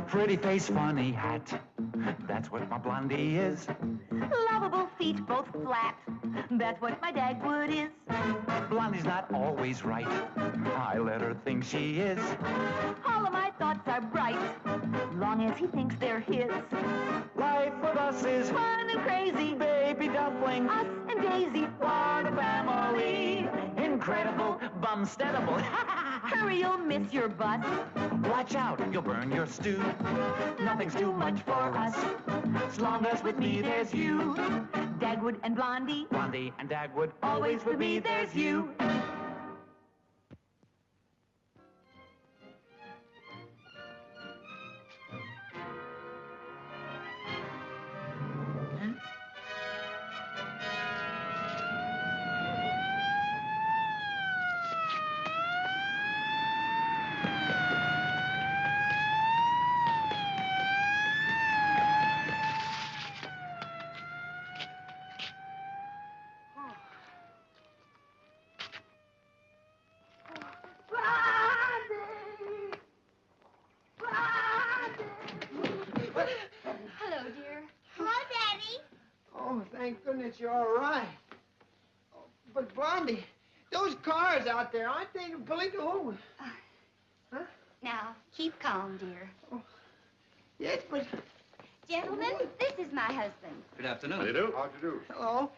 Pretty face, funny hat. That's what my Blondie is. Lovable feet, both flat. That's what my Dagwood is. Blondie's not always right. I let her think she is. All of my thoughts are bright, long as he thinks they're his. Life with us is Fun and crazy. baby dumpling. Us and Daisy. What a family. Incredible, bumsteadable. Hurry, you'll miss your bus. Watch out, you'll burn your stew. Nothing's too much for us. As long as with me there's you. Dagwood and Blondie. Blondie and Dagwood, Always with me there's you. Hello, dear. Hello, Daddy. Oh, thank goodness you're all right. Oh, but Blondie, those cars out there, aren't they pulling over? Huh? Now, keep calm, dear. Oh, yes, but... Gentlemen, this is my husband. Good afternoon. How do you do? How do you do? Hello.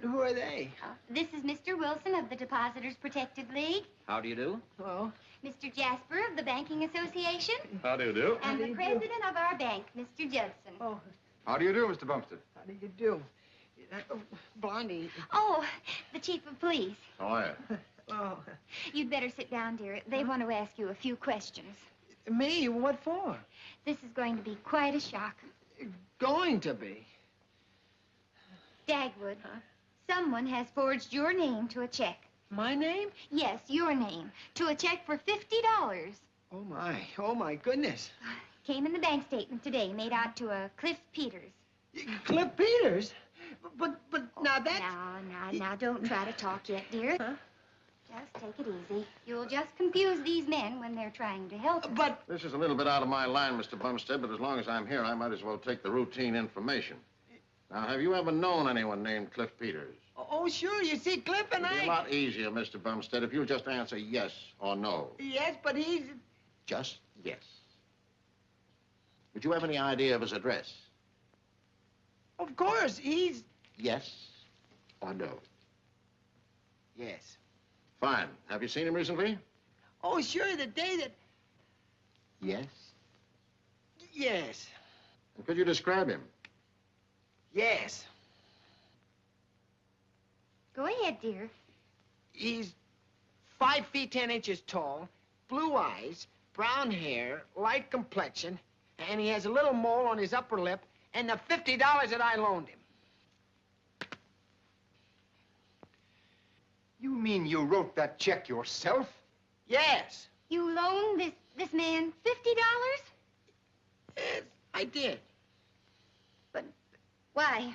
Who are they? This is Mr. Wilson of the Depositors Protected League, How do you do? Hello. Mr. Jasper of the Banking Association, How do you do? and do the you do? president of our bank, Mr. Judson. Oh, How do you do, Mr. Bumstead? how do you do? Blondie. Oh, the chief of police. How are you? Oh, You'd better sit down, dear. They want to ask you a few questions. me? What for? This is going to be quite a shock. Going to be. Dagwood, someone has forged your name to a check. My name? Yes, your name, to a check for $50. Oh, my goodness. Came in the bank statement today, made out to a Cliff Peters. Cliff Peters? But now that's... Now, don't try to talk yet, dear. Huh? Just take it easy. You'll just confuse these men when they're trying to help us. But... This is a little bit out of my line, Mr. Bumstead, but as long as I'm here, I might as well take the routine information. Now, have you ever known anyone named Cliff Peters? Oh, sure. You see, Cliff and It'd be I... a lot easier, Mr. Bumstead, if you'll just answer yes or no. Yes, but he's... Just yes. Would you have any idea of his address? Of course, he's... Yes or no? Yes. Fine. Have you seen him recently? Oh, sure, the day that... Yes. Yes. And could you describe him? Yes. Go ahead, dear. He's 5 feet 10 inches tall, blue eyes, brown hair, light complexion, and he has a little mole on his upper lip and the $50 that I loaned him. You mean you wrote that check yourself? Yes. You loaned this man $50? Yes, I did. But why?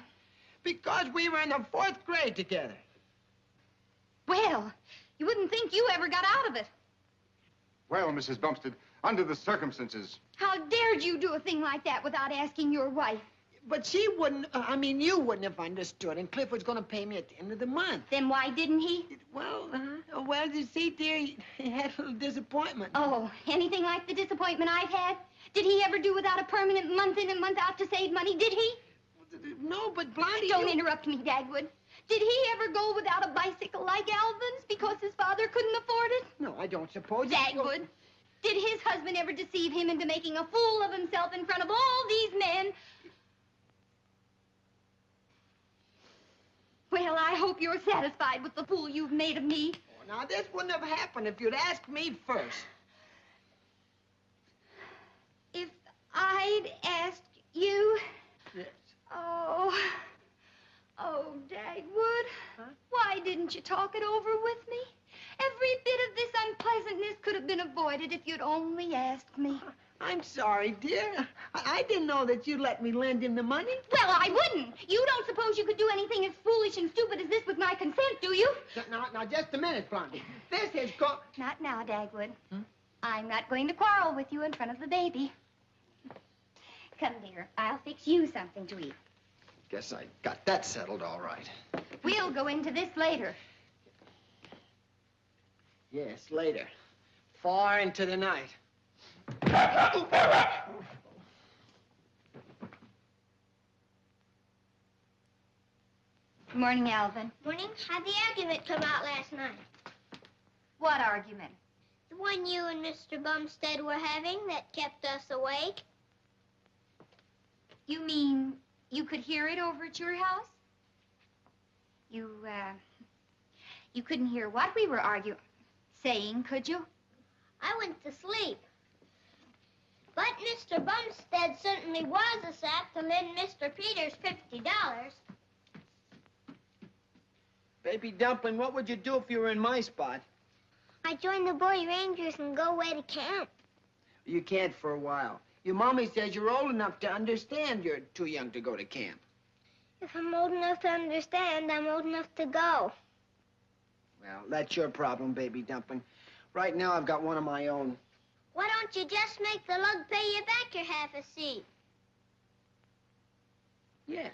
Because we were in the 4th grade together. Well, you wouldn't think you ever got out of it. Well, Mrs. Bumstead, under the circumstances... How dared you do a thing like that without asking your wife? But she wouldn't, you wouldn't have understood, and Cliff was going to pay me at the end of the month. Then why didn't he? Well, you see, dear, he had a little disappointment. Oh, anything like the disappointment I've had? Did he ever do without a permanent month in and month out to save money? Did he? No, but Blondie... Don't interrupt me, Dagwood. Did he ever go without a bicycle like Alvin's because his father couldn't afford it? No, I don't suppose... Dagwood, did his husband ever deceive him into making a fool of himself in front of all these men? Well, I hope you're satisfied with the fool you've made of me. Oh, now, this wouldn't have happened if you'd asked me first. If I'd asked you... Yes. Oh, Dagwood, why didn't you talk it over with me? Every bit of this unpleasantness could have been avoided if you'd only asked me. I'm sorry, dear. I didn't know that you'd let me lend him the money. Well, I wouldn't. You don't suppose you could do anything as foolish and stupid as this with my consent, do you? Now, just a minute, Blondie. This has gone... Not now, Dagwood. I'm not going to quarrel with you in front of the baby. Come, dear. I'll fix you something to eat. Guess I got that settled all right. We'll go into this later. Yes, later. Far into the night. Good morning, Alvin. Morning. How'd the argument come out last night? What argument? The one you and Mr. Bumstead were having that kept us awake. You mean you could hear it over at your house? You couldn't hear what we were saying, could you? I went to sleep. But Mr. Bumstead certainly was a sap to lend Mr. Peters $50. Baby Dumpling, what would you do if you were in my spot? I'd join the Boy Rangers and go away to camp. You can't for a while. Your mommy says you're old enough to understand you're too young to go to camp. If I'm old enough to understand, I'm old enough to go. Well, that's your problem, Baby Dumpling. Right now, I've got one of my own. Why don't you just make the lug pay you back your half a seat? Yeah.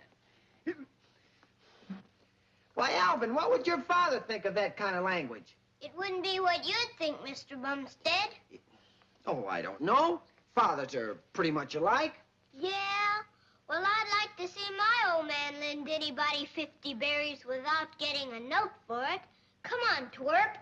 Why, Alvin, what would your father think of that kind of language? It wouldn't be what you'd think, Mr. Bumstead. Oh, I don't know. Fathers are pretty much alike. Yeah? Well, I'd like to see my old man lend anybody 50 berries without getting a note for it. Come on, twerp.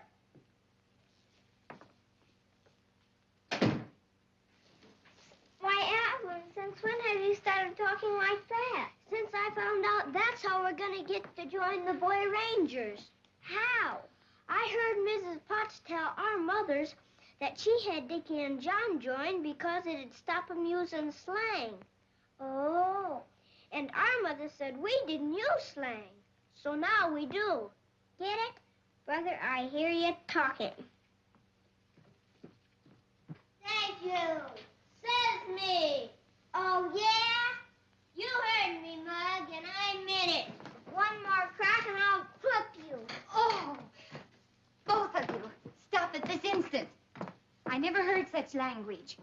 Why, Alvin, since when have you started talking like that? Since I found out that's how we're going to get to join the Boy Rangers. How? I heard Mrs. Potts tell our mothers that she had Dickie and John join because it'd stop them using slang. Oh, and our mother said we didn't use slang. So now we do. Get it? Brother, I hear you talking. Thank you. Says me. Oh, yeah? You heard me, Mug, and I meant it. One more crack and I'll flip you. Oh, both of you. Stop it this instant. I never heard such language.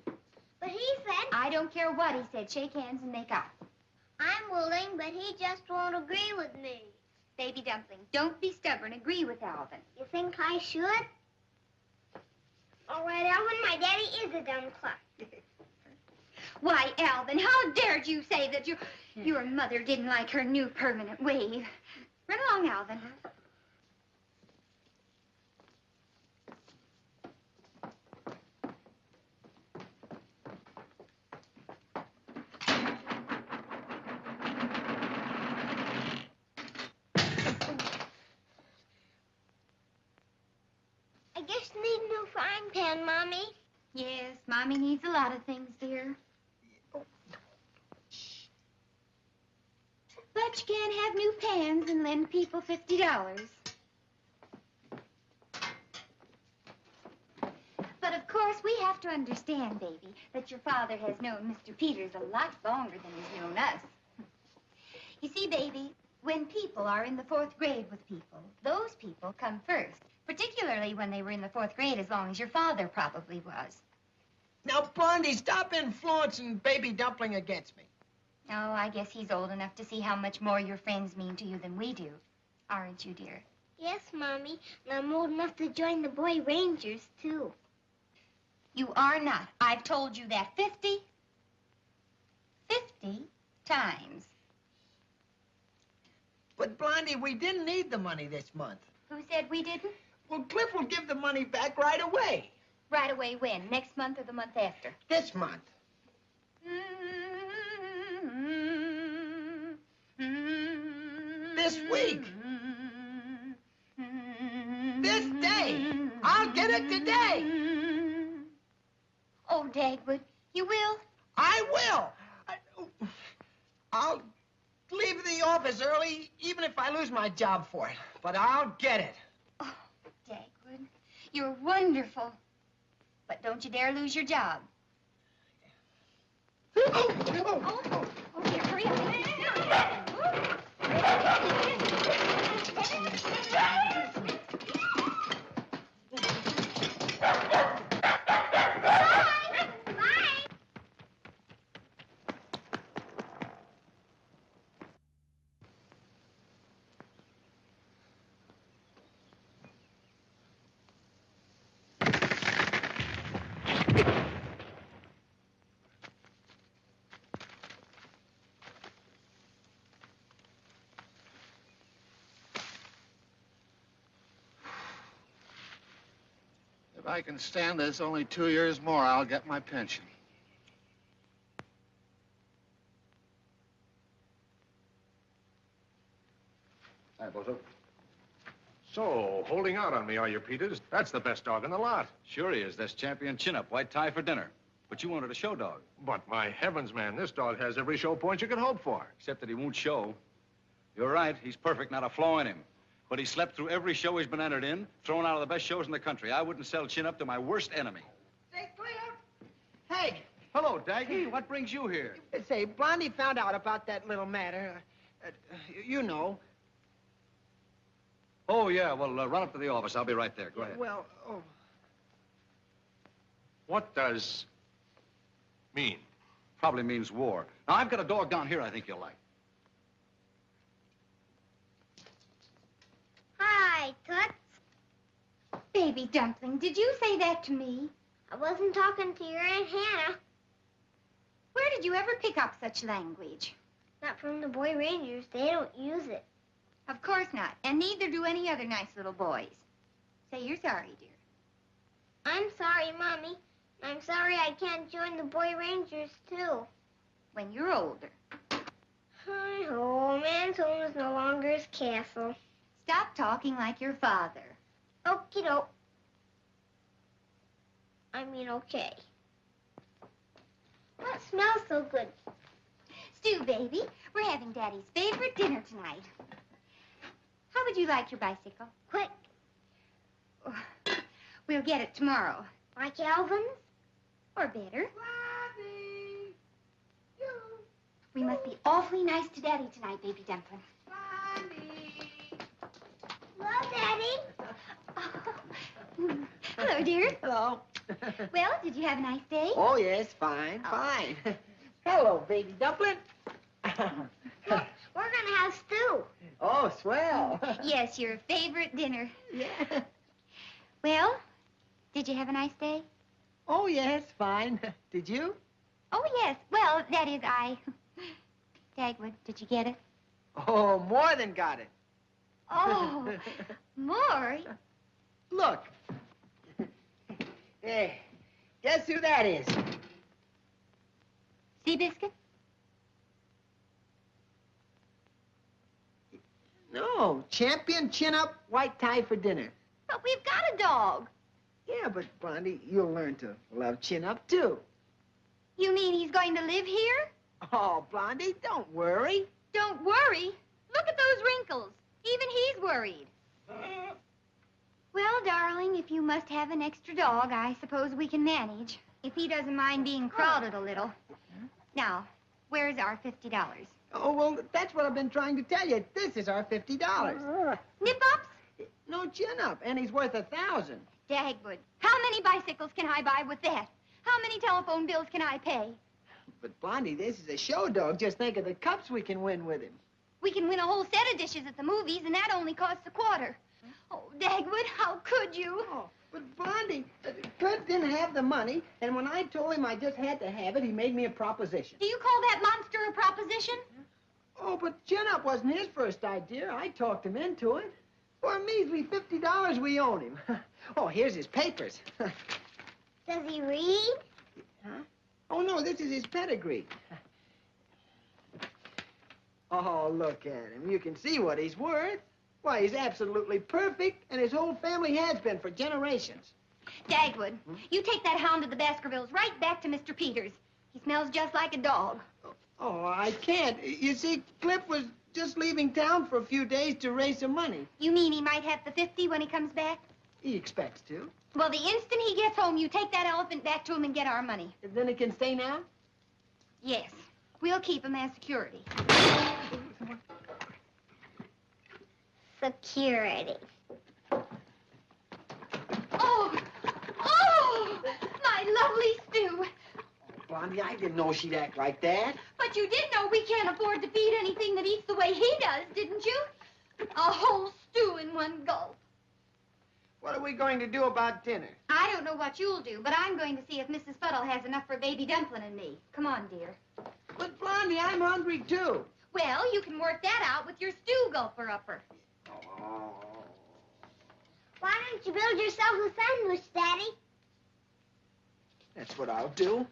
But he said... I don't care what he said. Shake hands and make up. I'm willing, but he just won't agree with me. Baby Dumpling, don't be stubborn. Agree with Alvin. You think I should? All right, Alvin, my daddy is a dumb clock. Why, Alvin, how dared you say that your mother didn't like her new permanent wave? Run along, Alvin. I guess you need a new frying pan, Mommy. Yes, Mommy needs a lot of things, dear. But you can't have new pans and lend people $50. But of course, we have to understand, baby, that your father has known Mr. Peters a lot longer than he's known us. You see, baby, when people are in the 4th grade with people, those people come first, particularly when they were in the 4th grade as long as your father probably was. Now, Blondie, stop influencing Baby Dumpling against me. Oh, I guess he's old enough to see how much more your friends mean to you than we do. Aren't you, dear? Yes, Mommy. And I'm old enough to join the Boy Rangers, too. You are not. I've told you that 50 times. But, Blondie, we didn't need the money this month. Who said we didn't? Well, Cliff will give the money back right away. Right away when? Next month or the month after? This month. This week. This day. I'll get it today. Oh, Dagwood, you will? I will. I'll leave the office early, even if I lose my job for it. But I'll get it. Oh, Dagwood, you're wonderful. But don't you dare lose your job. Oh, dear, hurry up. If I can stand this only 2 years more, I'll get my pension. Hi, Bozo. So, holding out on me, are you, Peters? That's the best dog in the lot. Sure he is. That's champion chin-up, white tie for dinner. But you wanted a show dog. But my heavens, man, this dog has every show point you could hope for. Except that he won't show. You're right. He's perfect, not a flaw in him. But he slept through every show he's been entered in, thrown out of the best shows in the country. I wouldn't sell chin-up to my worst enemy. Say, clear. Hey, Hello, Daggy. What brings you here? say, Blondie found out about that little matter. You know. Oh, yeah. Well, run up to the office. I'll be right there. Go ahead. Well, oh. What does mean? Probably means war. Now, I've got a dog down here I think you'll like. Hi, Toots. Baby Dumpling, did you say that to me? I wasn't talking to your Aunt Hannah. Where did you ever pick up such language? Not from the Boy Rangers. They don't use it. Of course not, and neither do any other nice little boys. Say you're sorry, dear. I'm sorry, Mommy. I'm sorry I can't join the Boy Rangers, too. When you're older. Oh, man's home is no longer his castle. Stop talking like your father. Okie doke. I mean, okay. What smells so good? Stew, baby, we're having Daddy's favorite dinner tonight. How would you like your bicycle? Quick, We'll get it tomorrow. like Alvin's? Or better. We must be awfully nice to Daddy tonight, Baby Dumpling. Hello, Daddy. Hello, dear. Hello. Well, did you have a nice day? Oh, yes, fine, fine. Hello, baby dumpling. Look, we're gonna have stew. Oh, swell. Yes, your favorite dinner. Yeah. Well, did you have a nice day? Oh, yes, fine. Did you? Oh, yes. Well, that is, Dagwood, did you get it? Oh, more than got it. Oh, more? Look. Hey, guess who that is? Seabiscuit? No, champion chin-up, white tie for dinner. But we've got a dog. Yeah, but, Blondie, you'll learn to love chin-up, too. You mean he's going to live here? Oh, Blondie, don't worry. Don't worry. Look at those wrinkles. Even he's worried. Well, darling, if you must have an extra dog, I suppose we can manage. If he doesn't mind being crowded a little. Now, where's our $50? Oh, well, that's what I've been trying to tell you. This is our $50. Nip-ups? No chin-up, and he's worth 1,000. Dagwood, how many bicycles can I buy with that? How many telephone bills can I pay? But, Blondie, this is a show dog. Just think of the cups we can win with him. We can win a whole set of dishes at the movies, and that only costs a quarter. Oh, Dagwood, how could you? Oh, but, Blondie, Kurt didn't have the money, and when I told him I just had to have it, he made me a proposition. Do you call that monster a proposition? Oh, but chin-up wasn't his first idea. I talked him into it. For a measly $50 we own him. Oh, here's his papers. Does he read? Huh? Oh, no, this is his pedigree. Oh, look at him. You can see what he's worth. Why, he's absolutely perfect, and his whole family has been for generations. Dagwood, you take that hound of the Baskervilles right back to Mr. Peters. He smells just like a dog. Oh, I can't. You see, Cliff was just leaving town for a few days to raise some money. You mean he might have the 50 when he comes back? He expects to. Well, the instant he gets home, you take that elephant back to him and get our money. Then it can stay now? Yes. We'll keep him as security. Security. Oh! Oh! My lovely Stu. Blondie, I didn't know she'd act like that. But you did know we can't afford to feed anything that eats the way he does, didn't you? A whole stew in one gulp. What are we going to do about dinner? I don't know what you'll do, but I'm going to see if Mrs. Fuddle has enough for baby Dumplin' and me. Come on, dear. But, Blondie, I'm hungry, too. Well, you can work that out with your stew gulper-upper. Oh. Why don't you build yourself a sandwich, Daddy? That's what I'll do.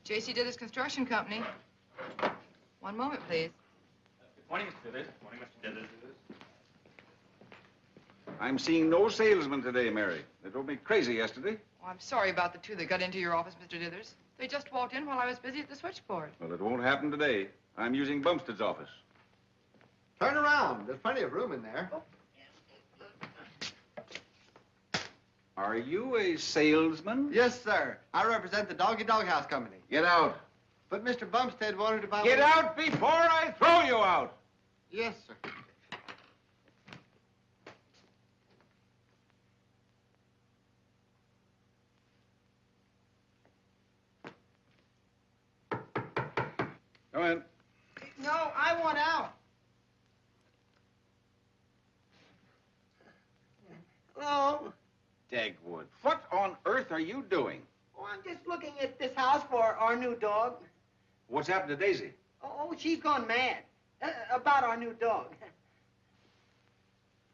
J.C. Dithers Construction Company. One moment, please. Good morning, Mr. Dithers. Good morning, Mr. Dithers. I'm seeing no salesman today, Mary. They drove me crazy yesterday. Oh, I'm sorry about the two that got into your office, Mr. Dithers. They just walked in while I was busy at the switchboard. Well, it won't happen today. I'm using Bumstead's office. Turn around. There's plenty of room in there. Are you a salesman? Yes, sir. I represent the Doggy Dog House Company. Get out. But Mr. Bumstead wanted to buy... Get out before I throw you out. Yes, sir. Come in. No, I want out. Hello? Dagwood, what on earth are you doing? Oh, I'm just looking at this house for our new dog. What's happened to Daisy? Oh, she's gone mad. About our new dog.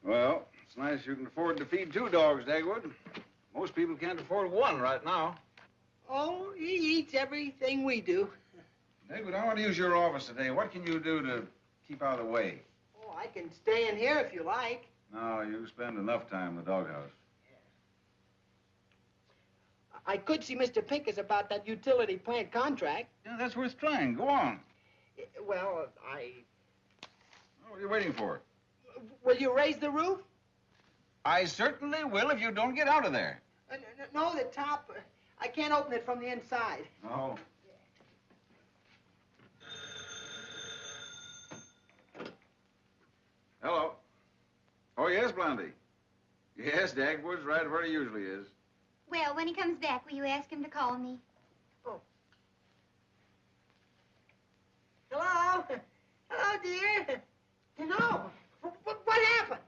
Well, it's nice you can afford to feed 2 dogs, Dagwood. Most people can't afford 1 right now. Oh, he eats everything we do. Dagwood, I want to use your office today. What can you do to keep out of the way? Oh, I can stay in here if you like. No, you spend enough time in the doghouse. I could see Mr. Pincus about that utility plant contract. Yeah, that's worth trying. Go on. Well, What are you waiting for? Will you raise the roof? I certainly will if you don't get out of there. No, the top. I can't open it from the inside. Oh. Hello. Oh, yes, Blondie. Yes, Dagwood's right where he usually is. Well, when he comes back, will you ask him to call me? Oh. Hello? Hello, dear. No. What happened?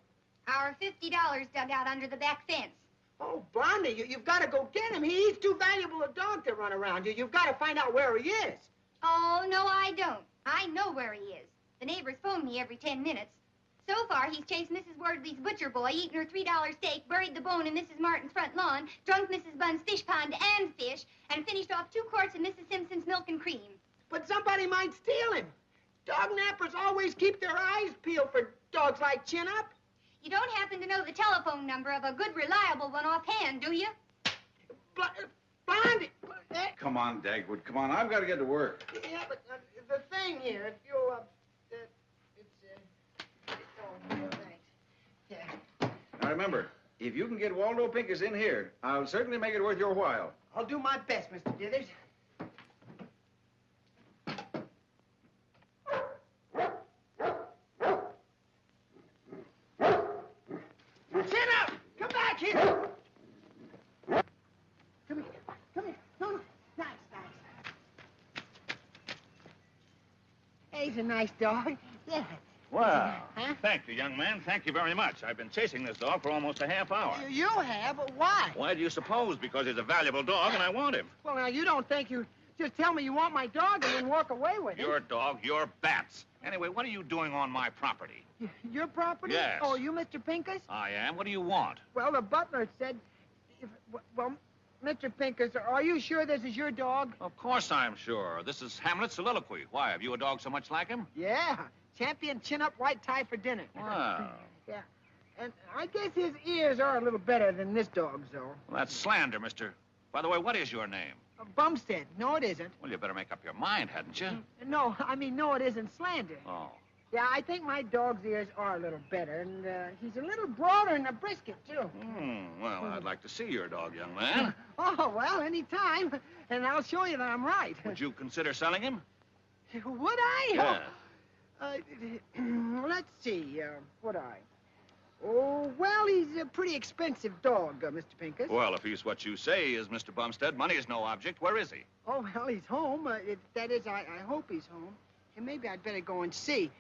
Our $50 dug out under the back fence. Oh, Blondie, you've got to go get him. He's too valuable a dog to run around. You've got to find out where he is. Oh, no, I don't. I know where he is. The neighbors phone me every 10 minutes. So far, he's chased Mrs. Wordley's butcher boy, eaten her $3 steak, buried the bone in Mrs. Martin's front lawn, drunk Mrs. Bunn's fish pond and fish, and finished off 2 quarts of Mrs. Simpson's milk and cream. But somebody might steal him. Dog nappers always keep their eyes peeled for dogs like Chin Up. You don't happen to know the telephone number of a good, reliable one offhand, do you? Blondie! Come on, Dagwood, come on. I've got to get to work. Yeah, but the thing here, if you'll, thanks. Yeah. Now, remember, if you can get Waldo Pincus in here, I'll certainly make it worth your while. I'll do my best, Mr. Dithers. Chin Up! Come back here! Come here. Come here. No. Nice. He's a nice dog. Yeah. Well, Huh? thank you, young man. Thank you very much. I've been chasing this dog for almost a half hour. You have? Why? Why do you suppose? Because he's a valuable dog and I want him. Well, now, you don't think you just tell me you want my dog and then walk away with it. Your dog, your bats. Anyway, what are you doing on my property? Your property? Yes. Oh, you Mr. Pincus? I am. What do you want? Well, the butler said... Well, Mr. Pincus, are you sure this is your dog? Of course I'm sure. This is Hamlet's soliloquy. Why, have you a dog so much like him? Yeah. Champion chin-up white tie for dinner. Wow. Yeah. And I guess his ears are a little better than this dog's, though. Well, that's slander, mister. By the way, what is your name? Bumstead. No, it isn't. Well, you better make up your mind, hadn't you? No, I mean, no, it isn't slander. Oh. Yeah, I think my dog's ears are a little better, and he's a little broader in the brisket, too. Well, I'd like to see your dog, young man. Oh, well, any time, and I'll show you that I'm right. Would you consider selling him? Would I? Yeah. Let's see, would I? Oh, well, he's a pretty expensive dog, Mr. Pincus. Well, if he's what you say he is, Mr. Bumstead, money is no object. Where is he? Oh, well, he's home. That is, I hope he's home. And maybe I'd better go and see.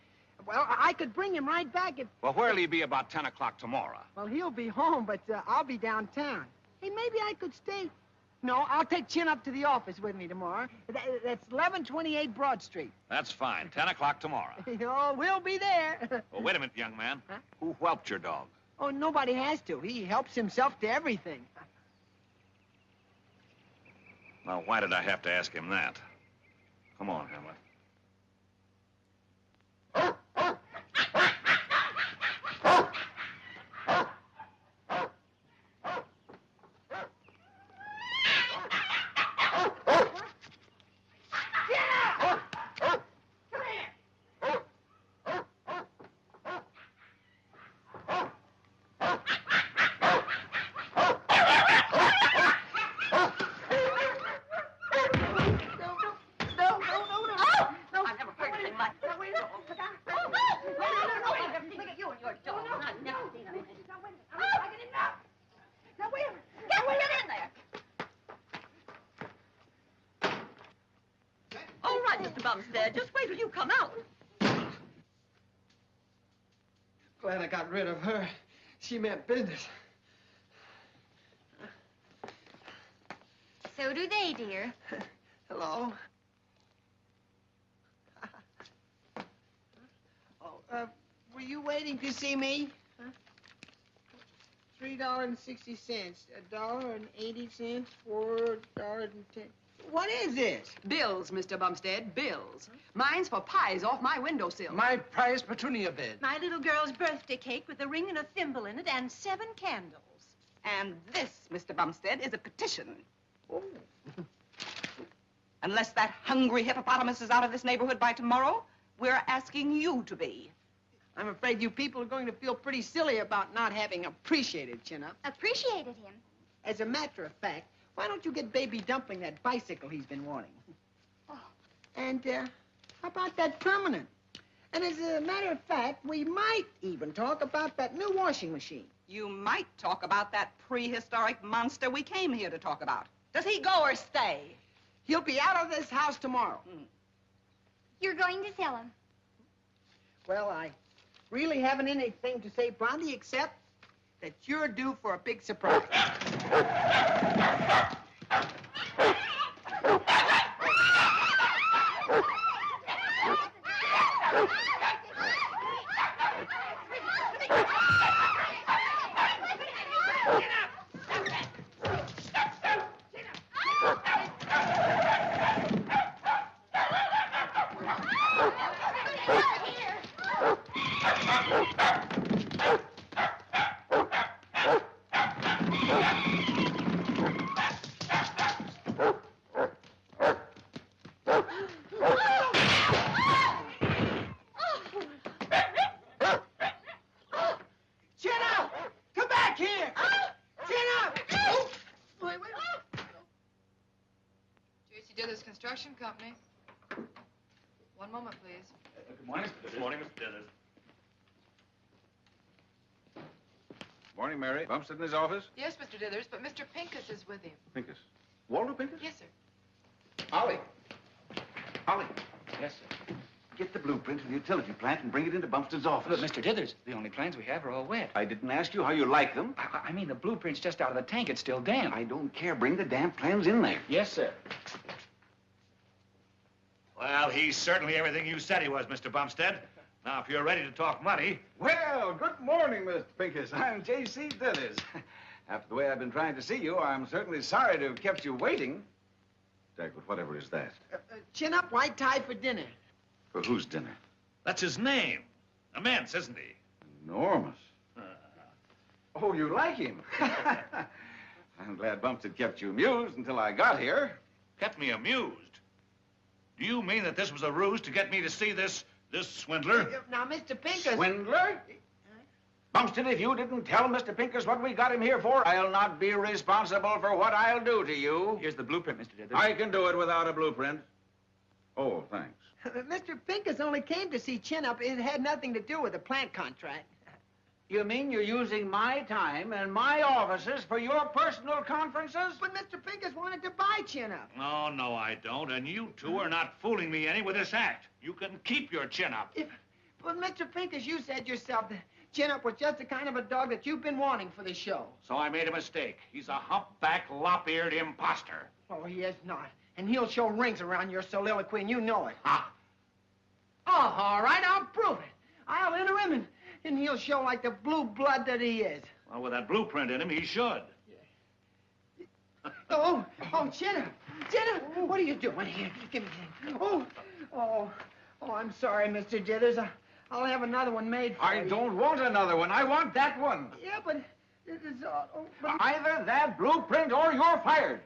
Well, I could bring him right back if... Well, where'll he be about 10 o'clock tomorrow? Well, he'll be home, but I'll be downtown. Hey, maybe I could stay... No, I'll take Chin up to the office with me tomorrow. That's 1128 Broad Street. That's fine. 10 o'clock tomorrow. Oh, we'll be there. Well, wait a minute, young man. Huh? Who whelped your dog? Oh, nobody has to. He helps himself to everything. Now, why did I have to ask him that? Come on, Hamlet. Bumstead. Just wait till you come out. Glad I got rid of her. She meant business. So do they, dear. Hello. Oh, were you waiting to see me? Huh? $3.60, $1.80, $4.10. What is this? Bills, Mr. Bumstead, bills. Mine's for pies off my windowsill. My prize petunia bed. My little girl's birthday cake with a ring and a thimble in it and 7 candles. And this, Mr. Bumstead, is a petition. Oh. Unless that hungry hippopotamus is out of this neighborhood by tomorrow, we're asking you to be. I'm afraid you people are going to feel pretty silly about not having appreciated Chin-Up. Appreciated him. As a matter of fact, why don't you get Baby Dumpling that bicycle he's been wanting? Oh. And, how about that permanent? And as a matter of fact, we might even talk about that new washing machine. You might talk about that prehistoric monster we came here to talk about. Does he go or stay? He'll be out of this house tomorrow. You're going to sell him. Well, I really haven't anything to say, Blondie, except that you're due for a big surprise. Construction company. One moment, please. Good morning, Mr. Dithers. Good morning, Mr. Dithers. Morning, Mary. Bumstead in his office? Yes, Mr. Dithers, but Mr. Pincus is with him. Pincus. Waldo Pincus? Yes, sir. Ollie. Ollie. Yes, sir. Get the blueprint to the utility plant and bring it into Bumstead's office. Look, Mr. Dithers, the only plans we have are all wet. I didn't ask you how you like them. I mean, the blueprint's just out of the tank. It's still damp. I don't care. Bring the damn plans in there. Yes, sir. Well, he's certainly everything you said he was, Mr. Bumstead. Now, if you're ready to talk money... Well, good morning, Mr. Pincus. I'm J.C. Dithers. After the way I've been trying to see you, I'm certainly sorry to have kept you waiting. Dagwood, whatever is that? Chin up, white tie for dinner. For whose dinner? That's his name. Immense, isn't he? Enormous. Oh, you like him? I'm glad Bumstead kept you amused until I got here. Kept me amused? Do you mean that this was a ruse to get me to see this swindler? Now, Mr. Pincus... Swindler? Bumstead, if you didn't tell Mr. Pincus what we got him here for, I'll not be responsible for what I'll do to you. Here's the blueprint, Mr. Dithers. I can do it without a blueprint. Oh, thanks. Mr. Pincus only came to see Chin Up. It had nothing to do with the plant contract. You mean you're using my time and my offices for your personal conferences? But Mr. Pincus wanted to buy Chin Up. Oh, no, I don't. And you two are not fooling me any with this act. You can keep your chin up. But Mr. Pincus, you said yourself that Chin Up was just the kind of a dog that you've been wanting for the show. So I made a mistake. He's a humpback, lop-eared imposter. Oh, he is not. And he'll show rings around your soliloquy, and you know it. Ha! Oh, all right, I'll prove it. I'll enter him, and he'll show like the blue blood that he is. Well, with that blueprint in him, he should. Oh, Chin Up. Chin Up, what are you doing here? Give me that. Oh, I'm sorry, Mr. Dithers. I'll have another one made for you. I don't want another one. I want that one. Yeah, but it is... Either that blueprint or you're fired.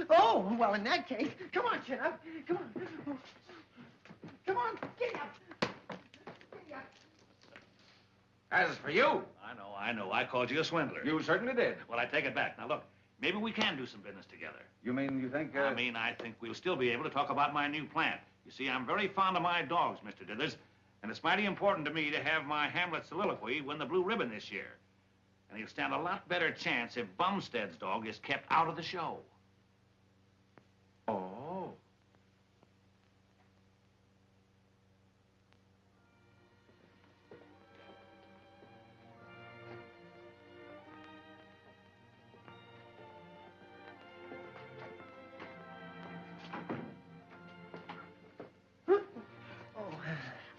Oh, well, in that case, come on, Chin Up. Come on. Come on, get up. As for you... I know. I called you a swindler. You certainly did. Well, I take it back. Now, look, maybe we can do some business together. You mean you think... I think we'll still be able to talk about my new plant. You see, I'm very fond of my dogs, Mr. Dithers, and it's mighty important to me to have my Hamlet soliloquy win the blue ribbon this year. And he'll stand a lot better chance if Bumstead's dog is kept out of the show. Oh.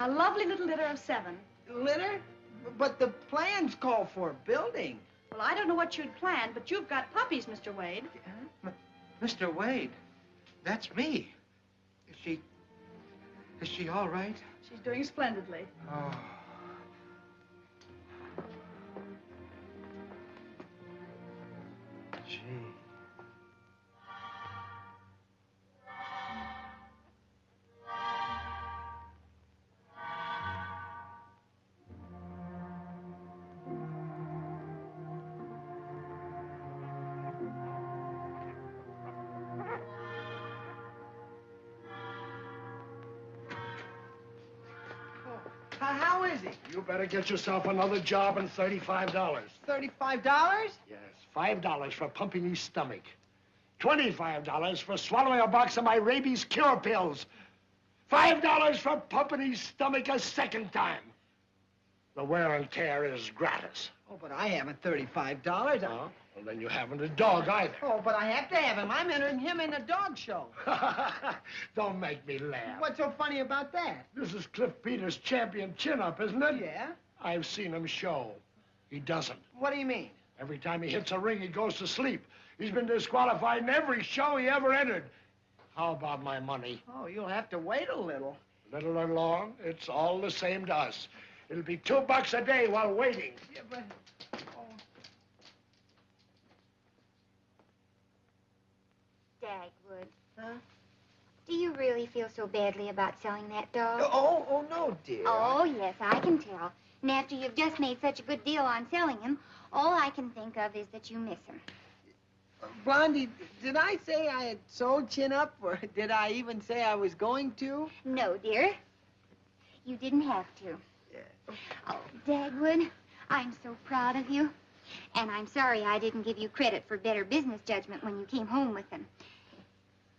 A lovely little litter of 7. Litter? But the plans call for a building. Well, I don't know what you'd planned, but you've got puppies, Mr. Wade. Mr. Wade, that's me. Is she all right? She's doing splendidly. Oh. Gee. How is he? You better get yourself another job and $35. $35? Yes, $5 for pumping his stomach. $25 for swallowing a box of my rabies cure pills. $5 for pumping his stomach a second time. The wear and tear is gratis. Oh, but I haven't $35. Oh, well, then you haven't a dog either. Oh, but I have to have him. I'm entering him in a dog show. Don't make me laugh. What's so funny about that? This is Cliff Peters' champion chin-up, isn't it? Yeah? I've seen him show. He doesn't. What do you mean? Every time he hits a ring, he goes to sleep. He's been disqualified in every show he ever entered. How about my money? Oh, you'll have to wait a little. Little or long, it's all the same to us. It'll be $2 a day while waiting. Yeah, but... Dagwood. Huh? Do you really feel so badly about selling that dog? Oh, no, dear. Oh, yes, I can tell. And after you've just made such a good deal on selling him, all I can think of is that you miss him. Blondie, did I say I had sold Chin Up, or did I even say I was going to? No, dear. You didn't have to. Yeah. Oh, Dagwood, I'm so proud of you. And I'm sorry I didn't give you credit for better business judgment when you came home with him.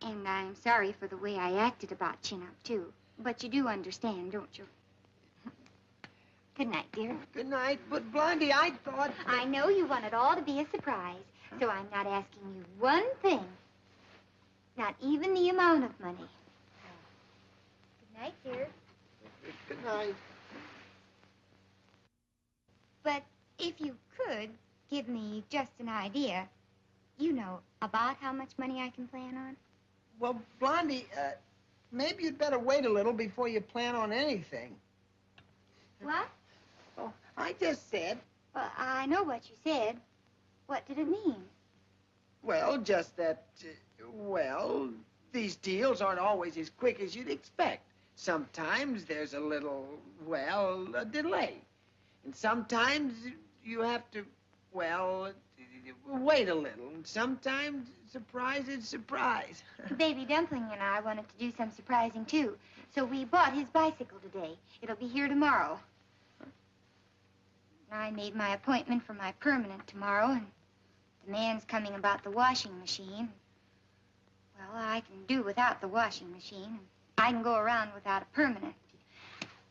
And I'm sorry for the way I acted about Chin Up, too. But you do understand, don't you? Good night, dear. Good night. But, Blondie, I thought... I know you want it all to be a surprise, so I'm not asking you one thing. Not even the amount of money. Good night, dear. Good night. But if you could give me just an idea, you know, about how much money I can plan on. Well, Blondie, maybe you'd better wait a little before you plan on anything. What? Oh, I just said... Well, I know what you said. What did it mean? Well, just that, well, these deals aren't always as quick as you'd expect. Sometimes there's a little, well, a delay. And sometimes you have to, well, wait a little. And sometimes surprise is surprise. Baby Dumpling and I wanted to do some surprising, too. So we bought his bicycle today. It'll be here tomorrow. I made my appointment for my permanent tomorrow, and the man's coming about the washing machine. Well, I can do without the washing machine. I can go around without a permanent.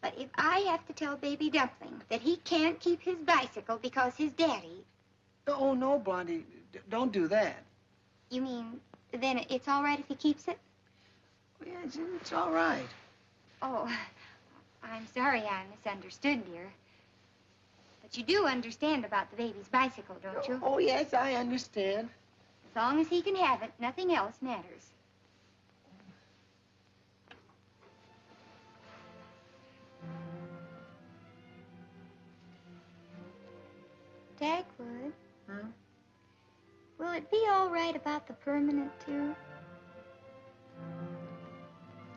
But if I have to tell Baby Dumpling that he can't keep his bicycle because his daddy... Oh, no, Blondie, don't do that. You mean, then it's all right if he keeps it? Well, yes, it's all right. Oh, I'm sorry I misunderstood, dear. But you do understand about the baby's bicycle, don't you? Oh, yes, I understand. As long as he can have it, nothing else matters. Dagwood. Huh? Will it be all right about the permanent, too?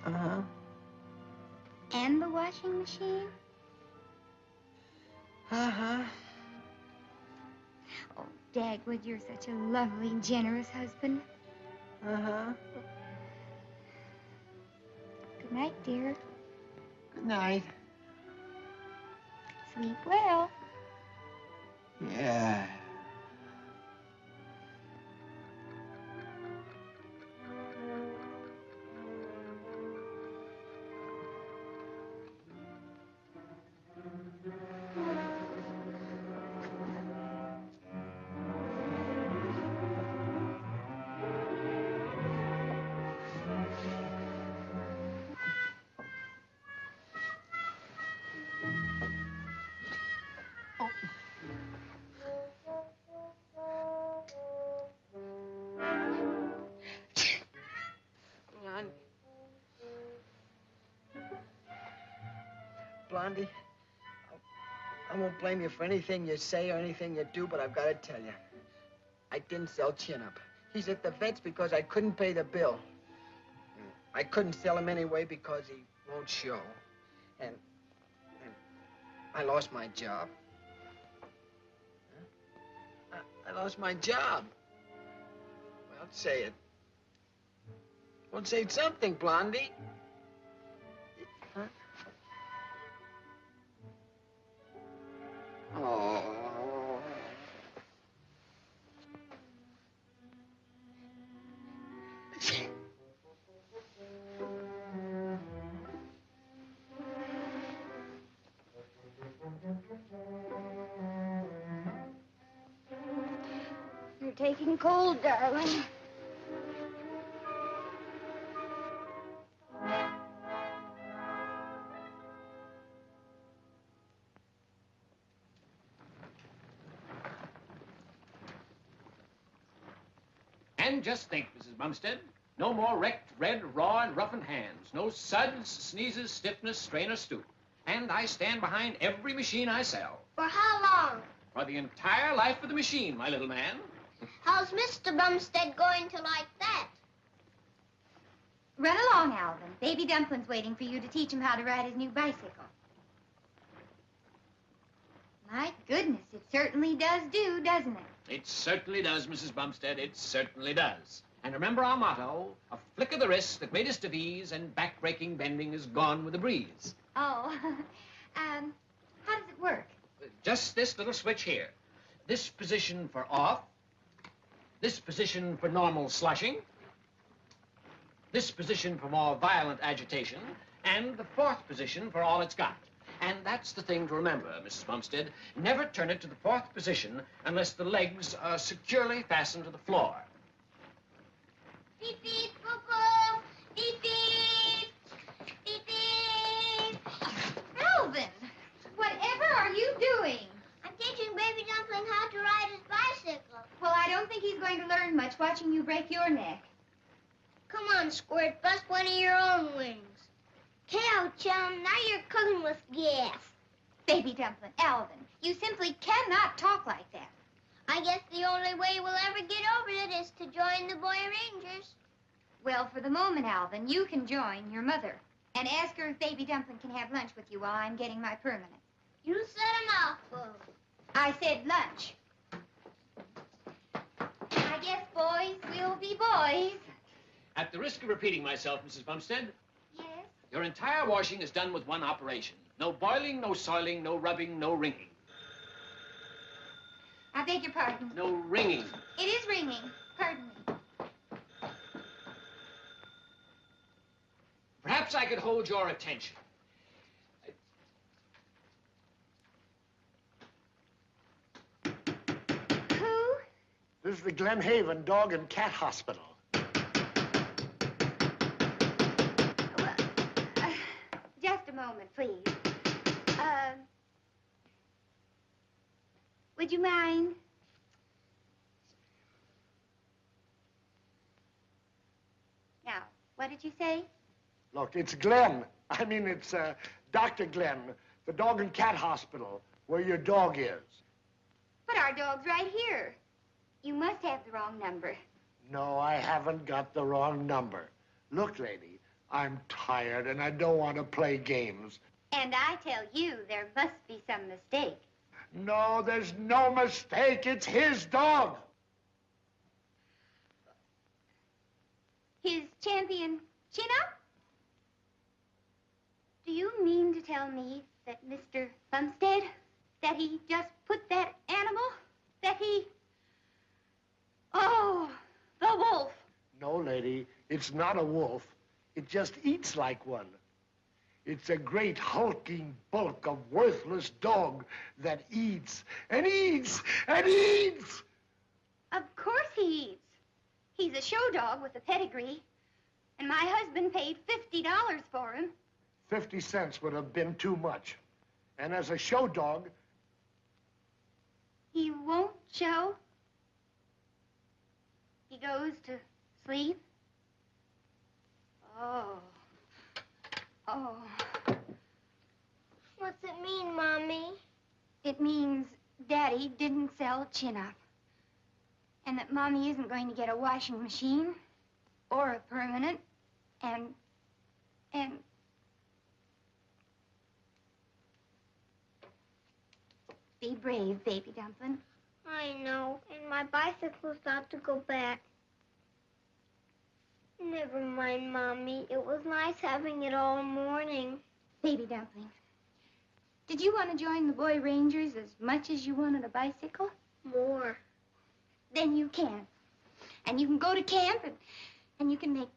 Uh-huh. And the washing machine? Uh-huh. Oh, Dagwood, you're such a lovely, generous husband. Uh-huh. Good night, dear. Good night. Sleep well. Yeah. Blondie, I won't blame you for anything you say or anything you do, but I've got to tell you, I didn't sell Chin-Up. He's at the vet's because I couldn't pay the bill. I couldn't sell him anyway because he won't show. And I lost my job. Huh? I lost my job. Well, say it. Well, say something, Blondie. Huh? Oh. You're taking cold, darling. And just think, Mrs. Bumstead, no more wrecked, red, raw, and roughened hands. No suds, sneezes, stiffness, strain, or stoop. And I stand behind every machine I sell. For how long? For the entire life of the machine, my little man. How's Mr. Bumstead going to like that? Run along, Alvin. Baby Dumpling's waiting for you to teach him how to ride his new bicycle. My goodness, it certainly does do, doesn't it? It certainly does, Mrs. Bumstead. It certainly does. And remember our motto, a flick of the wrist that made us to ease, and back-breaking bending is gone with a breeze. Oh, how does it work? Just this little switch here. This position for off, this position for normal slushing, this position for more violent agitation, and the fourth position for all it's got. And that's the thing to remember, Mrs. Bumstead. Never turn it to the fourth position unless the legs are securely fastened to the floor. Beep, beep, boo-boo. Beep, beep. Beep, beep. Alvin, whatever are you doing? I'm teaching Baby Dumpling how to ride his bicycle. Well, I don't think he's going to learn much watching you break your neck. Come on, Squirt, bust one of your own wings. Cow, chum, now you're cooking with gas. Baby Dumpling, Alvin, you simply cannot talk like that. I guess the only way we'll ever get over it is to join the Boy Rangers. Well, for the moment, Alvin, you can join your mother and ask her if Baby Dumpling can have lunch with you while I'm getting my permanent. You said a mouthful. I said lunch. I guess boys will be boys. At the risk of repeating myself, Mrs. Bumstead, Yes? your entire washing is done with one operation. No boiling, no soiling, no rubbing, no wringing. I beg your pardon. No wringing. It is ringing. Pardon me. Perhaps I could hold your attention. Who? This is the Glen Haven Dog and Cat Hospital. Just a moment, please. Would you mind? Now, what did you say? Look, it's Glenn. I mean, it's Dr. Glenn, the Dog and Cat Hospital, where your dog is. But our dog's right here. You must have the wrong number. No, I haven't got the wrong number. Look, lady, I'm tired and I don't want to play games. And I tell you, there must be some mistake. No, there's no mistake. It's his dog. His champion chin-up? Do you mean to tell me that Mr. Bumstead, that he just put that animal, that he... Oh, the wolf. No, lady, it's not a wolf. It just eats like one. It's a great hulking bulk of worthless dog that eats and eats and eats. Of course he eats. He's a show dog with a pedigree. And my husband paid $50 for him. 50 cents would have been too much. And as a show dog... He won't show? He goes to sleep? Oh. Oh. What's it mean, Mommy? It means Daddy didn't sell chin-up. And that Mommy isn't going to get a washing machine or a permanent and... Be brave, Baby Dumpling. I know, and my bicycle's got to go back. Never mind, Mommy. It was nice having it all morning. Baby Dumpling, did you want to join the Boy Rangers as much as you wanted a bicycle? More. Then you can. And you can go to camp, and you can make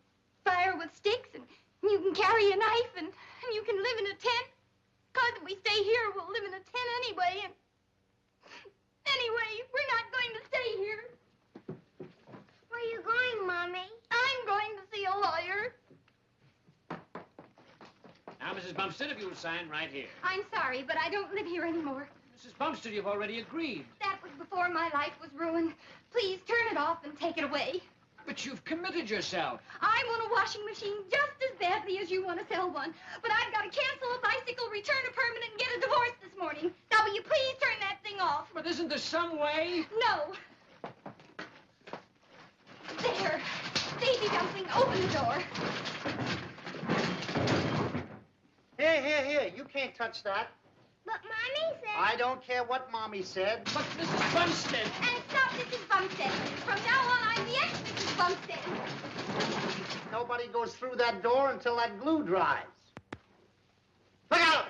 fire with sticks, and you can carry a knife, and you can live in a tent. 'Cause if we stay here, we'll live in a tent anyway, and... Anyway, we're not going to stay here. Where are you going, Mommy? I'm going to see a lawyer. Now, Mrs. Bumstead, if you'll sign right here. I'm sorry, but I don't live here anymore. Mrs. Bumstead, you've already agreed. That was before my life was ruined. Please turn it off and take it away. But you've committed yourself. I want a washing machine just as badly as you want to sell one. But I've got to cancel a bicycle, return a permanent, and get a divorce this morning. Now, will you please turn that thing off? But isn't there some way? No. There. Baby Dumpling, open the door. Here. You can't touch that. But Mommy said... I don't care what Mommy said. But Mrs. Bumstead... And stop Mrs. Bumstead. From now on, I'm the ex-Mrs. Bumstead. Nobody goes through that door until that glue dries. Look out!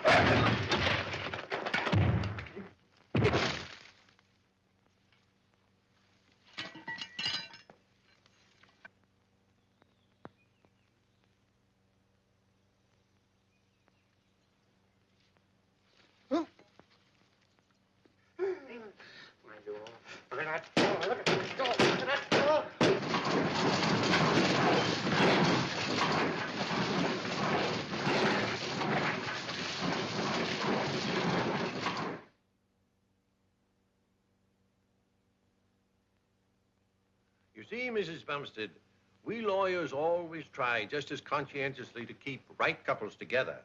see, Mrs. Bumstead, we lawyers always try just as conscientiously to keep right couples together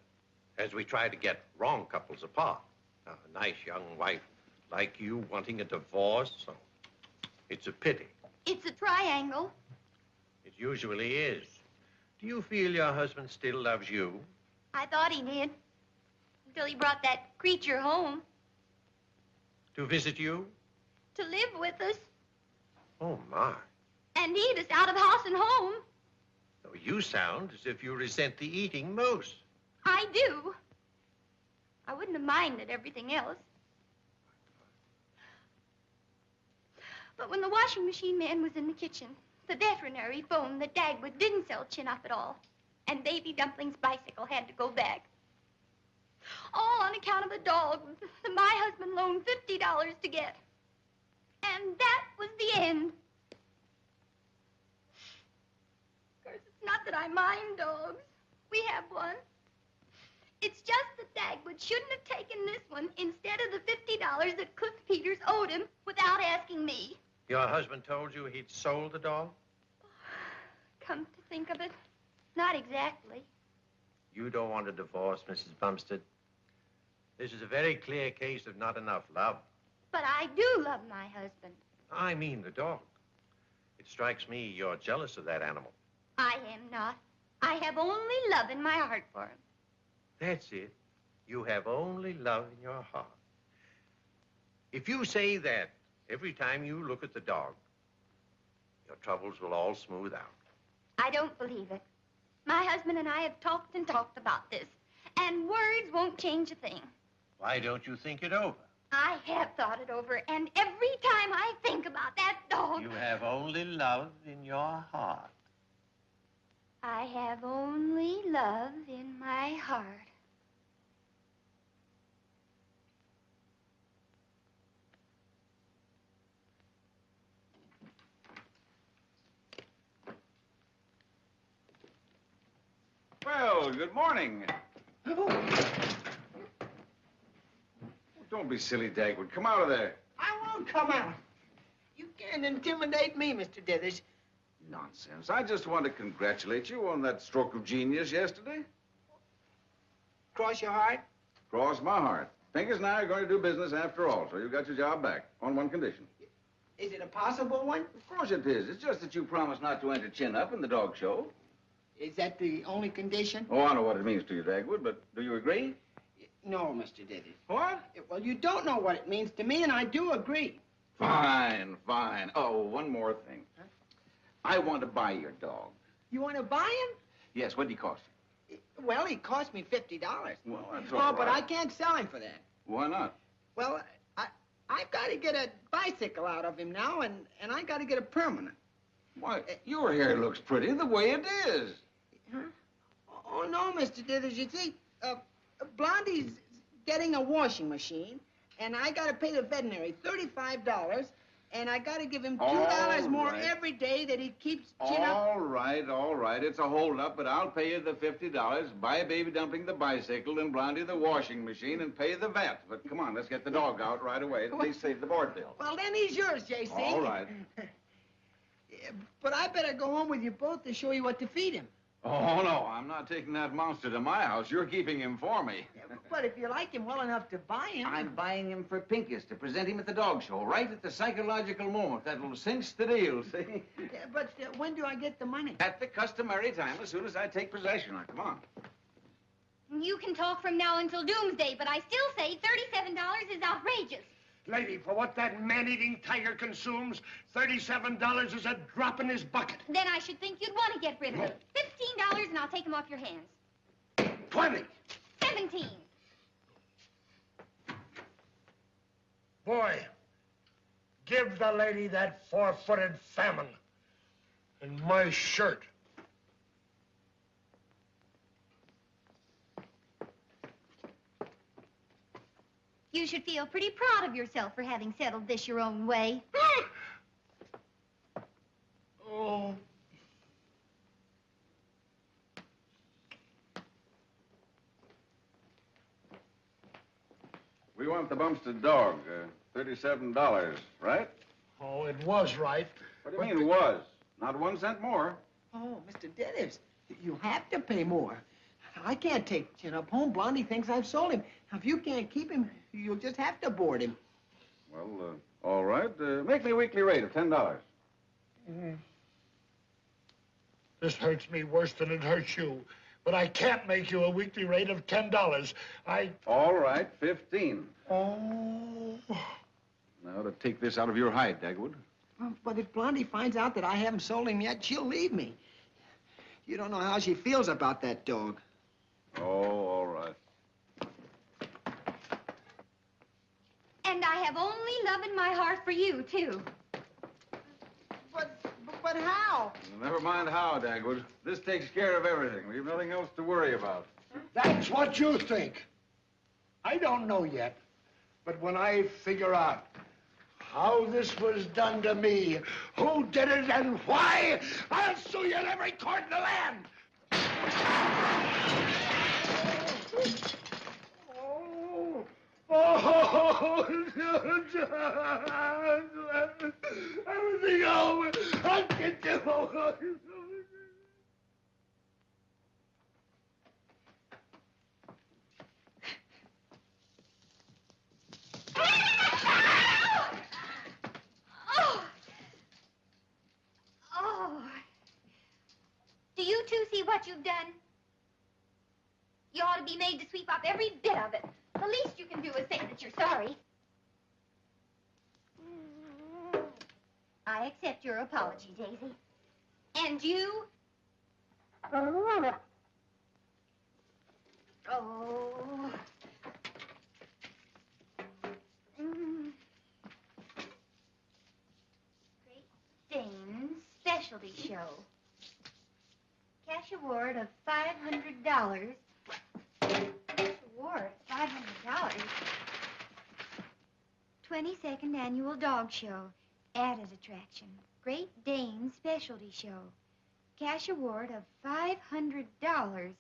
as we try to get wrong couples apart. Now, a nice young wife like you wanting a divorce, oh, it's a pity. It's a triangle. It usually is. Do you feel your husband still loves you? I thought he did. Until he brought that creature home To visit you? to live with us Oh, my. and eat us out of house and home. Oh, you sound as if you resent the eating most. I do. I wouldn't have minded everything else. But when the washing machine man was in the kitchen, the veterinary phoned that Dagwood didn't sell chin-up at all, and Baby Dumpling's bicycle had to go back. All on account of a dog that my husband loaned $50 to get. And that was the end. Of course, it's not that I mind dogs. We have one. It's just that Dagwood shouldn't have taken this one instead of the $50 that Cliff Peters owed him without asking me. Your husband told you he'd sold the dog? Come to think of it, not exactly. You don't want a divorce, Mrs. Bumstead. This is a very clear case of not enough love. But I do love my husband. I mean the dog. It strikes me you're jealous of that animal. I am not. I have only love in my heart for him. That's it. You have only love in your heart. If you say that every time you look at the dog, your troubles will all smooth out. I don't believe it. My husband and I have talked and talked about this, and words won't change a thing. Why don't you think it over? I have thought it over, and every time I think about that dog... You have only love in your heart. I have only love in my heart. Well, good morning. Don't be silly, Dagwood. Come out of there. I won't come out. You can't intimidate me, Mr. Dithers. Nonsense. I just want to congratulate you on that stroke of genius yesterday. Cross your heart? Cross my heart. Pinkers and I are going to do business after all, so you got your job back on one condition. Is it a possible one? Of course it is. It's just that you promised not to enter chin-up in the dog show. Is that the only condition? Oh, I know what it means to you, Dagwood, but do you agree? No, Mr. Dithers. What? Well, you don't know what it means to me, and I do agree. Fine, fine. Oh, one more thing. Huh? I want to buy your dog. You want to buy him? Yes, what did he cost you? Well, he cost me $50. Well, that's all right. But I can't sell him for that. Why not? Well, I've got to get a bicycle out of him now, and I got to get a permanent. Why, your hair looks pretty the way it is. Huh? Oh, no, Mr. Dithers. You see, Blondie's getting a washing machine, and I got to pay the veterinary $35, and I got to give him $2 more every day that he keeps chin up. All right. It's a holdup, but I'll pay you the $50, buy Baby Dumpling the bicycle, and Blondie the washing machine, and pay the vet. But come on, let's get the dog out right away. At least save the board bill. Well, then he's yours, J.C. All right. But I better go home with you both to show you what to feed him. Oh, no, I'm not taking that monster to my house. You're keeping him for me. But if you like him well enough to buy him... I'm buying him for Pincus to present him at the dog show, right at the psychological moment. That'll cinch the deal, see? Yeah, but when do I get the money? At the customary time, as soon as I take possession. Now, come on. You can talk from now until doomsday, but I still say $37 is outrageous. Lady, for what that man-eating tiger consumes, $37 is a drop in his bucket. Then I should think you'd want to get rid of him. $15 and I'll take him off your hands. 20. 17. Boy, give the lady that four-footed famine and my shirt. You should feel pretty proud of yourself for having settled this your own way. Oh. We want the Bumstead dog, $37, right? Oh, it was right. What do you mean it was? Not 1 cent more. Oh, Mr. Dithers, you have to pay more. I can't take Chin Up home. Blondie thinks I've sold him. Now, if you can't keep him, you'll just have to board him. Well, all right. Make me a weekly rate of $10. This hurts me worse than it hurts you. But I can't make you a weekly rate of $10. All right, 15. Oh. Now, to take this out of your hide, Dagwood. But if Blondie finds out that I haven't sold him yet, she'll leave me. You don't know how she feels about that dog. Oh, all right. And I have only love in my heart for you, too. But how? Never mind how, Dagwood. This takes care of everything. We've nothing else to worry about. That's what you think. I don't know yet. But when I figure out how this was done to me, who did it and why, I'll sue you in every court in the land. Oh, everything over. I'll get you over. Oh. Do you two see what you've done? You ought to be made to sweep up every bit of it. The least you can do is say that you're sorry. I accept your apology, Daisy. And you? Oh. Great Danes Specialty Show. Cash award of $500. Award, $500. 22nd Annual Dog Show. Added attraction. Great Dane Specialty Show. Cash award of $500.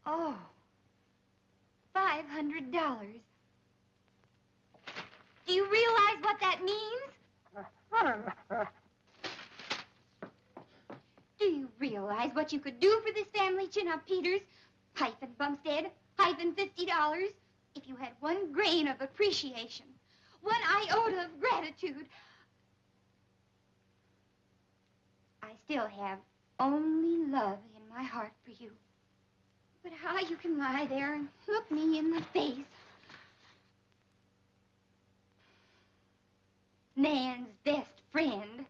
Oh. $500. Do you realize what that means? Do you realize what you could do for this family, Chin-Up Peters? Hyphen Bumstead, hyphen $50. If you had 1 grain of appreciation, 1 iota of gratitude. I still have only love in my heart for you. But how you can lie there and look me in the face. Man's best friend.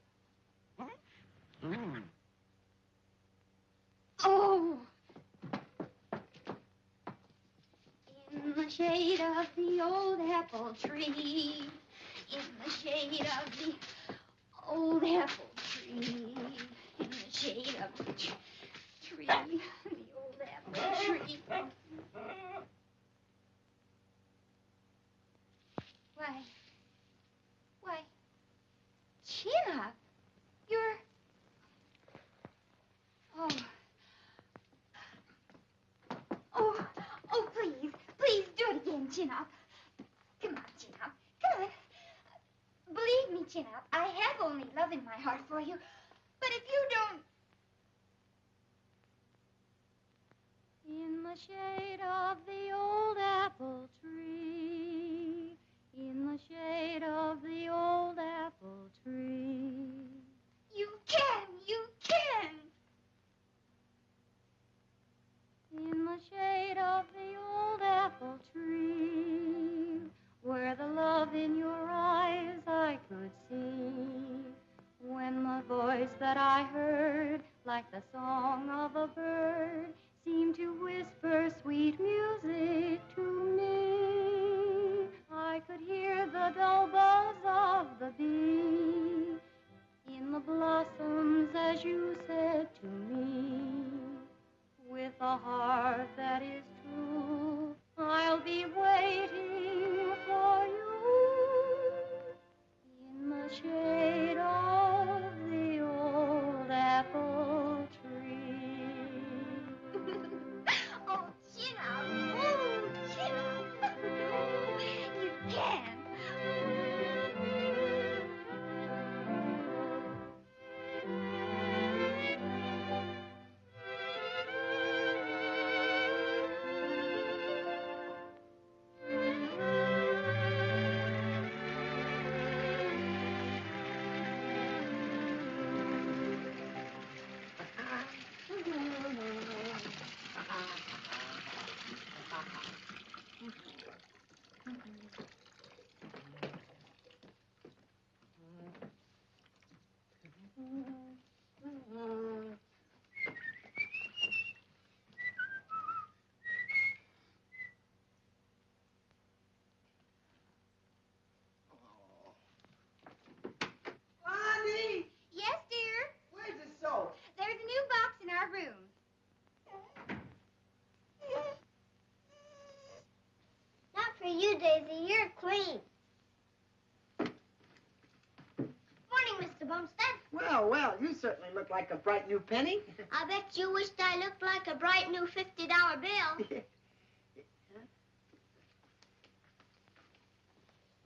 Oh. In the shade of the old apple tree. In the shade of the old apple tree. In the shade of the tree. The old apple tree. Why, Chin-Up, you're... Oh, please do it again, Chin-Up. Come on, Chin-Up, come on. Believe me, Chin-Up, I have only love in my heart for you. But if you don't... In the shade of the old apple tree. In the shade of the old apple tree. You can! In the shade of the old apple tree, where the love in your eyes I could see, when the voice that I heard, like the song of a bird, seemed to whisper sweet music to me. I could hear the dull buzz of the bee in the blossoms as you said to me. With a heart that is true, I'll be waiting for you in the shade of the old apple tree. Oh, Chin-Up! Oh, Chin-Up! You can! Daisy, you're clean. Morning, Mr. Bumstead. Well, well, you certainly look like a bright new penny. I bet you wished I looked like a bright new $50 bill.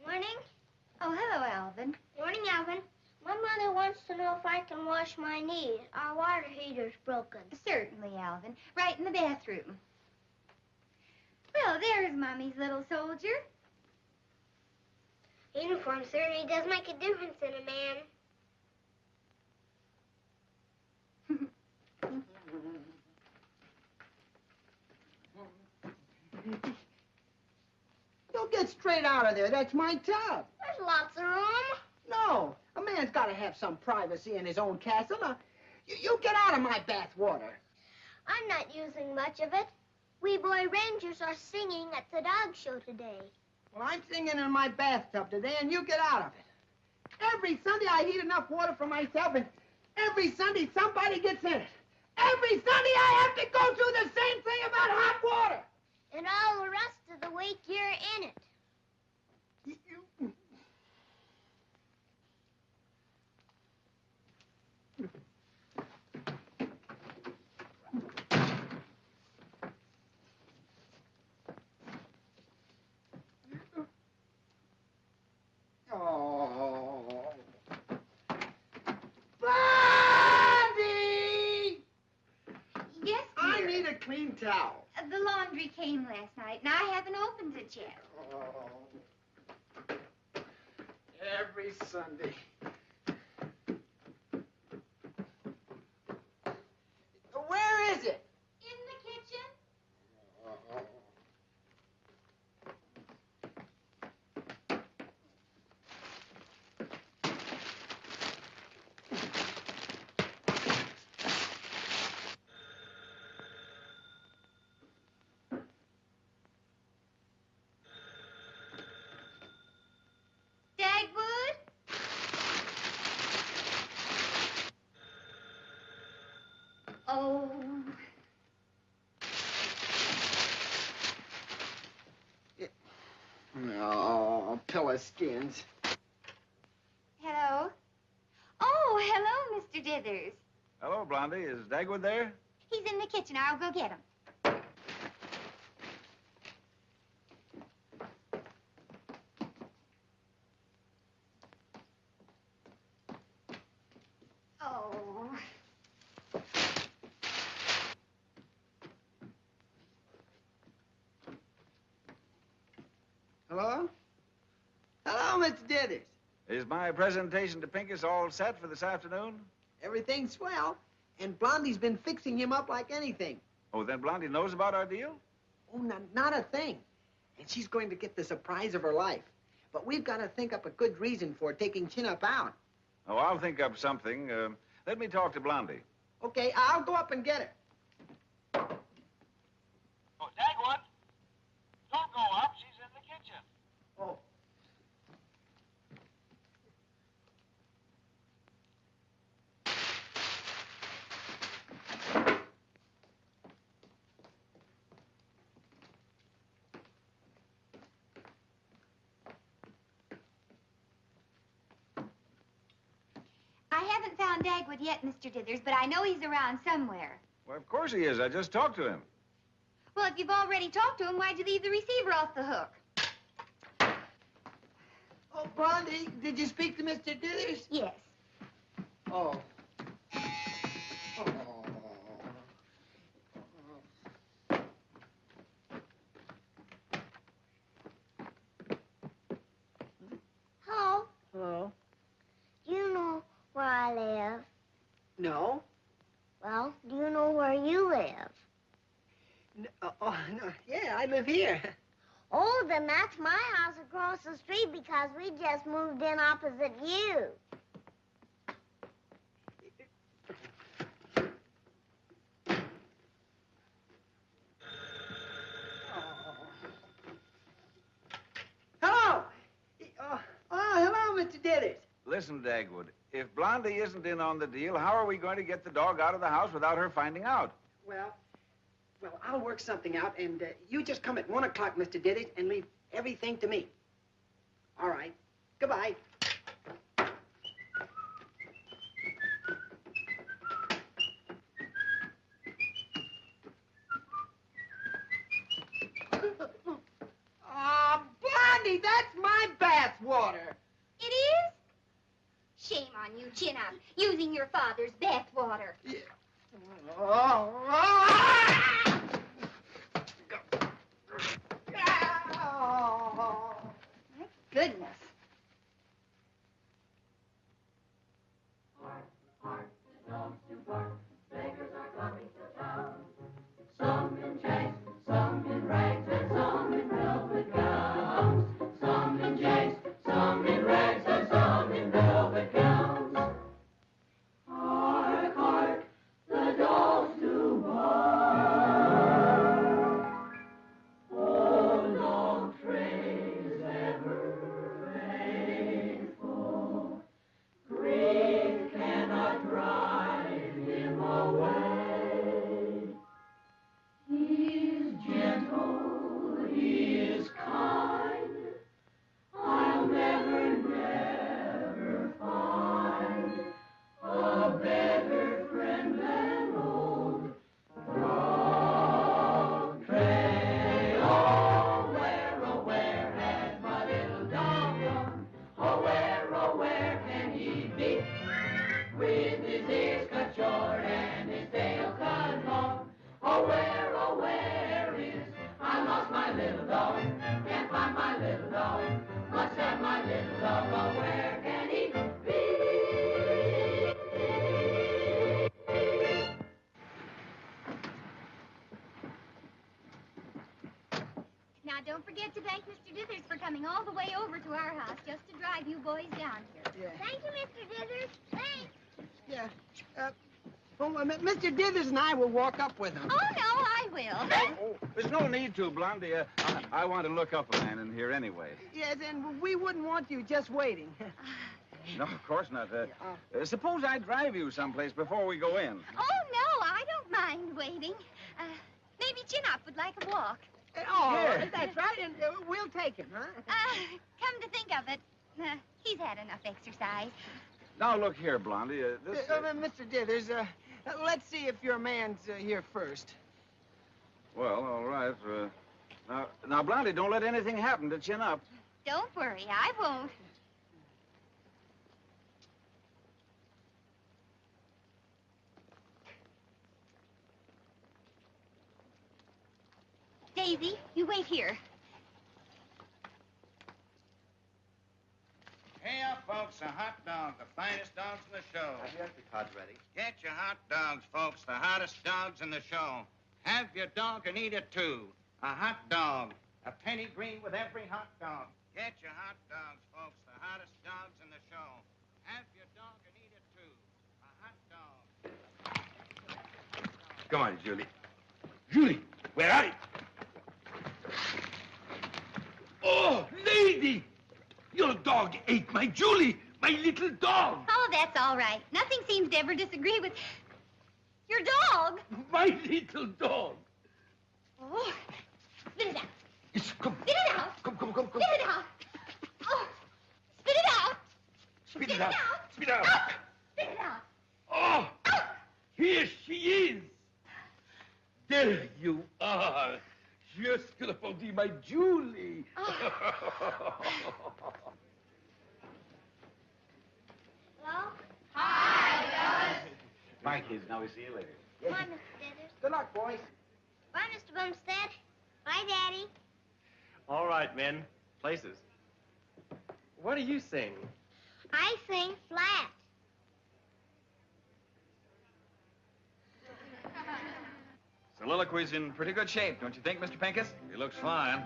Morning. Oh, hello, Alvin. Morning, Alvin. My mother wants to know if I can wash my knees. Our water heater's broken. Certainly, Alvin. Right in the bathroom. Well, there's Mommy's little soldier. Uniform certainly does make a difference in a man. You'll get straight out of there. That's my tub. There's lots of room. No, a man's got to have some privacy in his own castle. Now, you get out of my bath water. I'm not using much of it. We boy rangers are singing at the dog show today. Well, I'm singing in my bathtub today, and you get out of it. Every Sunday I heat enough water for myself, and every Sunday somebody gets in it. Every Sunday I have to go through the same thing about hot water. And all the rest of the week you're in it. Oh. Blondie! Yes, dear. I need a clean towel. The laundry came last night, and I haven't opened it yet. Oh. Every Sunday. Where is it? In the kitchen. Dagwood? Oh. Oh, pillow skins. Hello? Oh, hello, Mr. Dithers. Hello, Blondie. Is Dagwood there? He's in the kitchen. I'll go get him. Oh. Hello? Hello, Mr. Dithers. Is my presentation to Pincus all set for this afternoon? Everything's swell, and Blondie's been fixing him up like anything. Oh, then Blondie knows about our deal? Oh, not a thing. And she's going to get the surprise of her life. But we've got to think up a good reason for taking Chin-Up out. Oh, I'll think up something. Let me talk to Blondie. Okay, I'll go up and get her. Oh, Dagwood, don't go up. She's in the kitchen. Oh. I haven't found Dagwood yet, Mr. Dithers, but I know he's around somewhere. Well, of course he is. I just talked to him. Well, if you've already talked to him, why'd you leave the receiver off the hook? Oh, Blondie, did you speak to Mr. Dithers? Yes. Oh. Hello. Hello? Do you know where I live? No? Well, do you know where you live? No, yeah, I live here. Oh, then that's my house across the street because we just moved in opposite you. Hello! Hello, Mr. Dithers. Listen, Dagwood, if Blondie isn't in on the deal, how are we going to get the dog out of the house without her finding out? Well, I'll work something out, and you just come at 1 o'clock, Mr. Dithers, and leave Everything to me. All right. Goodbye. Blondie, that's my bath water. It is? Shame on you, Chin Up, using your father's bath water. My goodness. Some in chains, some in rags, and some in velvet gowns. Some in chains, some in rags, and some in velvet gowns. Hark, hark, the dolls do bark. Oh, long trains ever faithful. Grief cannot drive him away. He is gentle, he is kind. I'll never, never find a better friend than old Dog Tray. Oh, where has my little dog gone? Oh, where can he be? With his ears cut short and his tail cut long. Oh, where is I lost my little dog? Can't find my little dog. Must have my little dog. Oh, where can he be? Now, don't forget to thank Mr. Dithers for coming all the way over to our house just to drive you boys down here. Yeah. Thank you, Mr. Dithers. Thanks. Yeah. Mr. Dithers and I will walk up with him. Oh, no, I will. Oh, there's no need to, Blondie. I want to look up a man in here anyway. Yes, and we wouldn't want you just waiting. No, of course not. Suppose I drive you someplace before we go in. Oh, no, I don't mind waiting. Maybe Chin Up would like a walk. Oh, Yeah. that's right, and we'll take him, huh? Come to think of it, he's had enough exercise. Now, look here, Blondie. Mr. Dithers, let's see if your man's here first. Well, all right. Now, Blondie, don't let anything happen to Chin Up. Don't worry, I won't. Daisy, you wait here. Hey up, folks, a hot dog, the finest dogs in the show. Have you got your cards ready? Get your hot dogs, folks, the hottest dogs in the show. Have your dog and eat it too. A hot dog, a penny green with every hot dog. Get your hot dogs, folks, the hottest dogs in the show. Have your dog and eat it too. A hot dog. Come on, Julie. Julie, where are you? Oh, lady! Your dog ate my Julie, my little dog. Oh, that's all right. Nothing seems to ever disagree with your dog. My little dog. Oh, spit it out. Yes, come. Spit it out. Come. Spit it out. Oh, spit it out. Spit it out. Spit it out. Spit it out. Oh, here she is. There you are. Just gonna find my Julie. Hello? Hi, fellas. Bye, kids. Now we see you later. Bye, Mr. Dithers. Good luck, boys. Bye, Mr. Bumstead. Bye, Daddy. All right, men. Places. What do you sing? I sing flat. Soliloquy's in pretty good shape, don't you think, Mr. Pincus? He looks fine.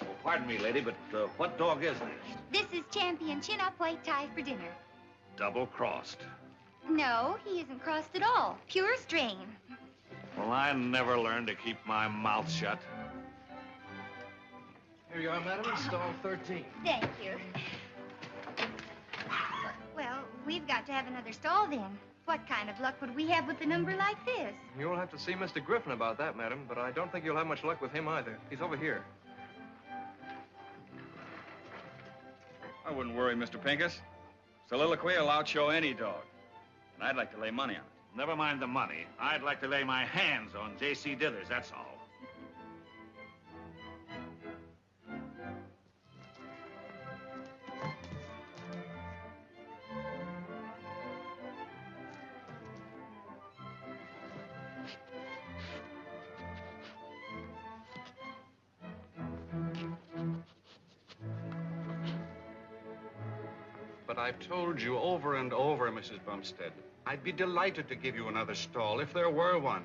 Oh, pardon me, lady, but what dog is this? This is Champion Chin Up White Tie for dinner. Double-crossed. No, he isn't crossed at all. Pure strain. Well, I never learned to keep my mouth shut. Here you are, madam. Stall 13. Thank you. Well, we've got to have another stall then. What kind of luck would we have with a number like this? You'll have to see Mr. Griffin about that, madam, but I don't think you'll have much luck with him either. He's over here. I wouldn't worry, Mr. Pincus. Soliloquy will outshow any dog. And I'd like to lay money on it. Never mind the money. I'd like to lay my hands on J.C. Dithers, that's all. But I've told you over and over, Mrs. Bumstead, I'd be delighted to give you another stall if there were one.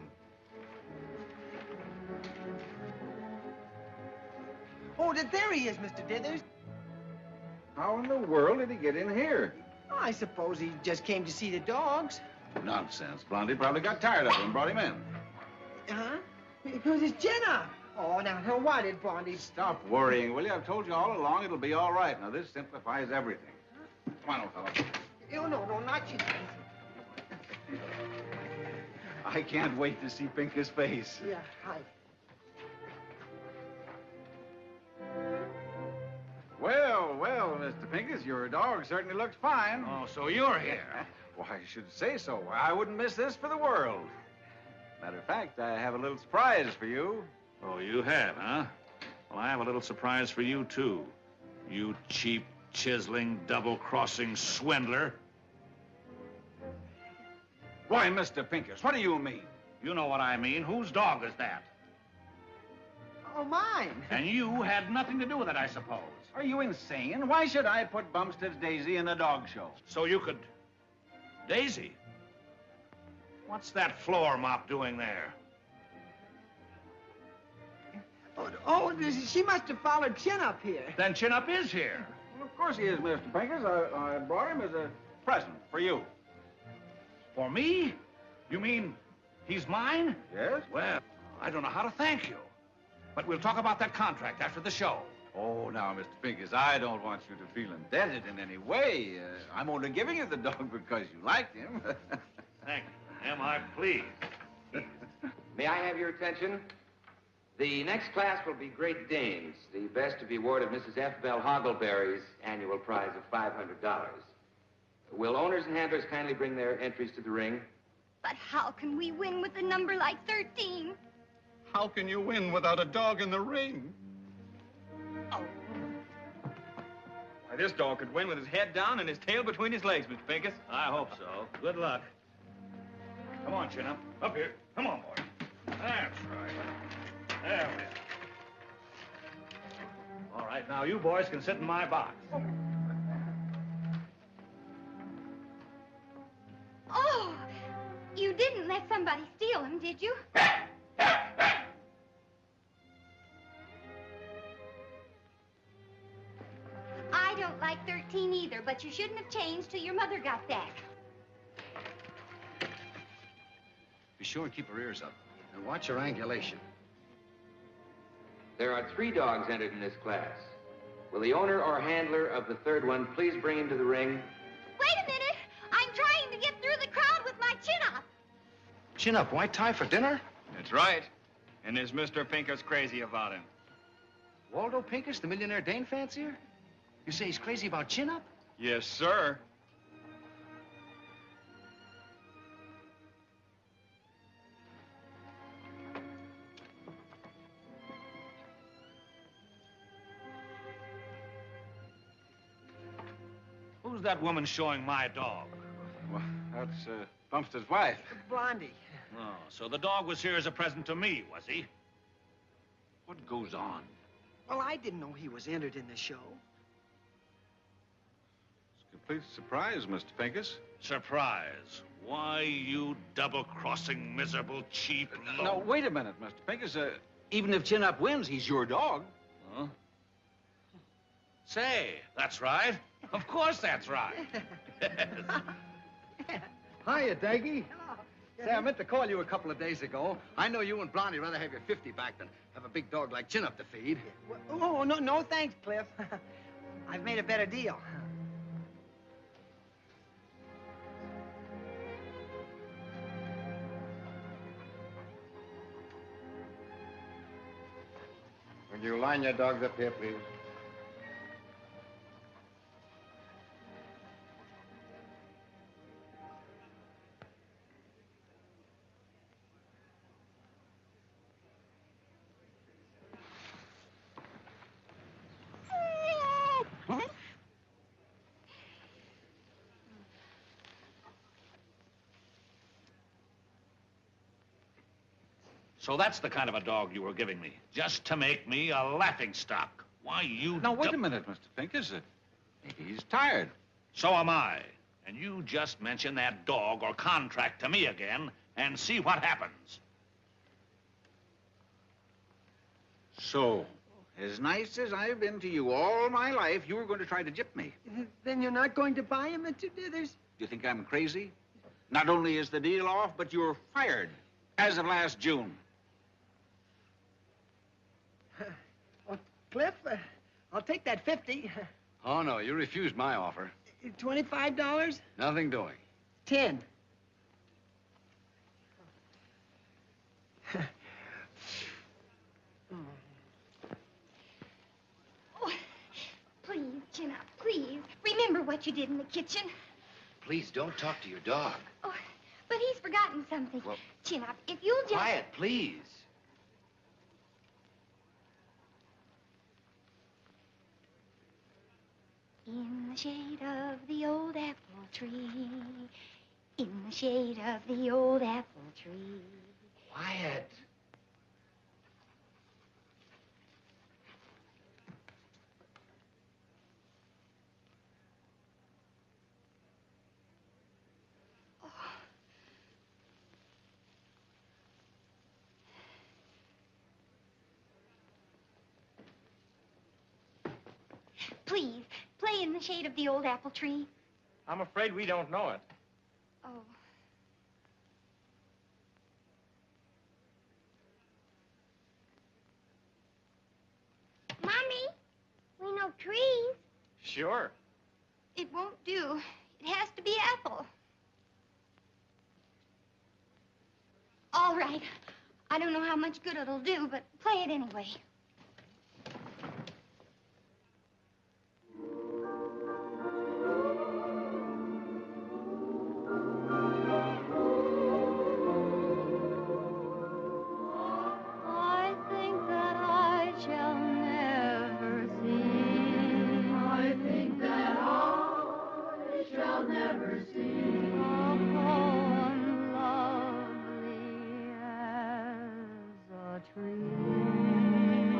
Oh, there he is, Mr. Dithers. How in the world did he get in here? Oh, I suppose he just came to see the dogs. Nonsense. Blondie probably got tired of him and brought him in. Huh? Because his chin up. Oh, now, why did Blondie... Stop worrying, will you? I've told you all along it'll be all right. Now, this simplifies everything. Come on, old fellow. Oh, no, not you. I can't wait to see Pincus' face. Yeah, hi. Well, Mr. Pincus, your dog certainly looks fine. Oh, so you're here. Why, I should say so. Why, I wouldn't miss this for the world. Matter of fact, I have a little surprise for you. Oh, you have, huh? Well, I have a little surprise for you, too. You cheap, chiseling, double-crossing swindler. Why, Mr. Pincus, what do you mean? You know what I mean. Whose dog is that? Oh, mine. And you had nothing to do with it, I suppose. Are you insane? Why should I put Bumstead's Daisy in a dog show? So you could... Daisy? What's that floor mop doing there? Oh, she must have followed Chin up here. Then Chin Up is here. Well, of course he is, Mr. Pincus. I brought him as a present for you. For me? You mean he's mine? Yes? Well, I don't know how to thank you. But we'll talk about that contract after the show. Oh, now, Mr. Pincus, I don't want you to feel indebted in any way. I'm only giving you the dog because you liked him. Thank you. Am I pleased? May I have your attention? The next class will be Great Danes, the best to be awarded Mrs. F. Bell Hoggleberry's annual prize of $500. Will owners and handlers kindly bring their entries to the ring? But how can we win with a number like 13? How can you win without a dog in the ring? Why, this dog could win with his head down and his tail between his legs, Mr. Pincus. I hope so. Good luck. Come on, Chin Up. Up here. Come on, boy. That's right. There we are. All right, now you boys can sit in my box. Oh, you didn't let somebody steal him, did you? I don't like 13 either, but you shouldn't have changed till your mother got back. Be sure and keep her ears up. And watch your angulation. There are 3 dogs entered in this class. Will the owner or handler of the third one please bring him to the ring? Wait a minute. I'm trying to get through the crowd with my chin up. Chin Up, white tie for dinner? That's right. And is Mr. Pincus crazy about him? Waldo Pincus, the millionaire Dane fancier? You say he's crazy about Chin Up? Yes, sir. Who's that woman showing my dog? Well, that's Bumstead's wife. Blondie. Oh, so the dog was here as a present to me, was he? What goes on? Well, I didn't know he was entered in the show. It's a complete surprise, Mr. Pincus. Surprise. Why, you double-crossing, miserable, cheap... No, wait a minute, Mr. Pincus. Even if Chin Up wins, he's your dog. Huh? Say, that's right. Of course that's right. Hiya, Daggy. Say, I meant to call you a couple of days ago. I know you and Blondie rather have your 50 back than have a big dog like Chin Up to feed. Oh, no, thanks, Cliff. I've made a better deal. Would you line your dogs up here, please? So that's the kind of a dog you were giving me, just to make me a laughingstock. Why, you... Now, wait a minute, Mr. Pincus. Maybe he's tired. So am I. And you just mention that dog or contract to me again and see what happens. So, as nice as I've been to you all my life, you were going to try to gyp me. Then you're not going to buy him, Mr. Dithers? Do you think I'm crazy? Not only is the deal off, but you're fired as of last June. Well, Cliff, I'll take that 50. Oh, no, you refused my offer. $25? Nothing doing. 10. Oh, please, chin up, please. Remember what you did in the kitchen. Please don't talk to your dog. Oh, but he's forgotten something. Well, chin up, if you'll just... quiet, please. In the shade of the old apple tree, in the shade of the old apple tree. Quiet. Please, play in the shade of the old apple tree. I'm afraid we don't know it. Oh. Mommy, we know trees. Sure. It won't do. It has to be apple. All right. I don't know how much good it'll do, but play it anyway. I think that I shall never see. I think that I shall never see a poem lovely as a tree.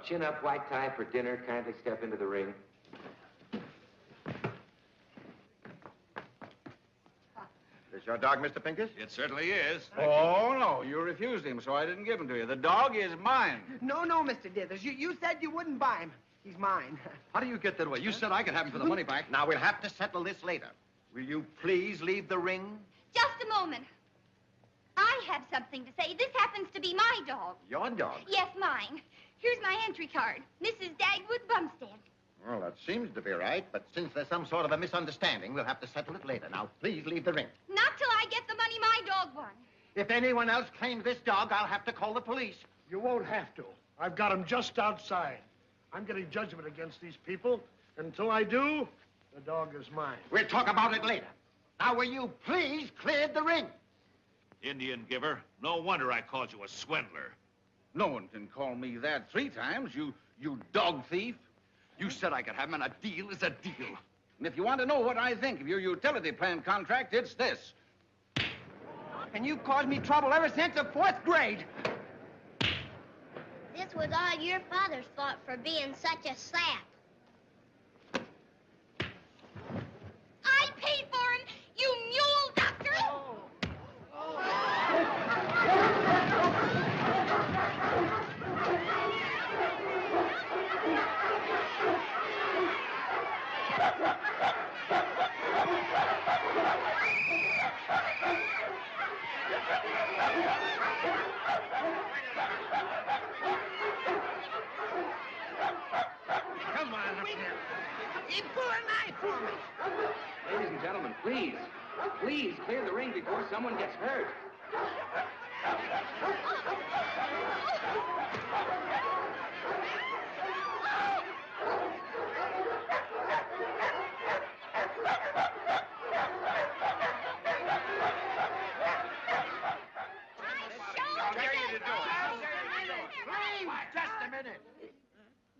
Chin up, white tie for dinner. Kindly step into the ring. Is your dog, Mr. Pincus? It certainly is. Oh, no, you refused him, so I didn't give him to you. The dog is mine. No, Mr. Dithers. You said you wouldn't buy him. He's mine. How do you get that away? You said I could have him for the money back. Now, we'll have to settle this later. Will you please leave the ring? Just a moment. I have something to say. This happens to be my dog. Your dog? Yes, mine. Here's my entry card. Mrs. Dagwood Bumstead. Well, that seems to be right, but since there's some sort of a misunderstanding, we'll have to settle it later. Now, please leave the ring. Not till I get the money my dog won. If anyone else claims this dog, I'll have to call the police. You won't have to. I've got him just outside. I'm getting judgment against these people. Until I do, the dog is mine. We'll talk about it later. Now, will you please clear the ring? Indian giver. No wonder I called you a swindler. No one can call me that 3 times, you dog thief. You said I could have him, and a deal is a deal. And if you want to know what I think of your utility plan contract, it's this. And you've caused me trouble ever since the 4th grade. This was all your father's fault for being such a sap. I paid for him, you mule doctor! Come on, up here. He pulled a knife for me. Ladies and gentlemen, please. Please clear the ring before someone gets hurt. Just a minute.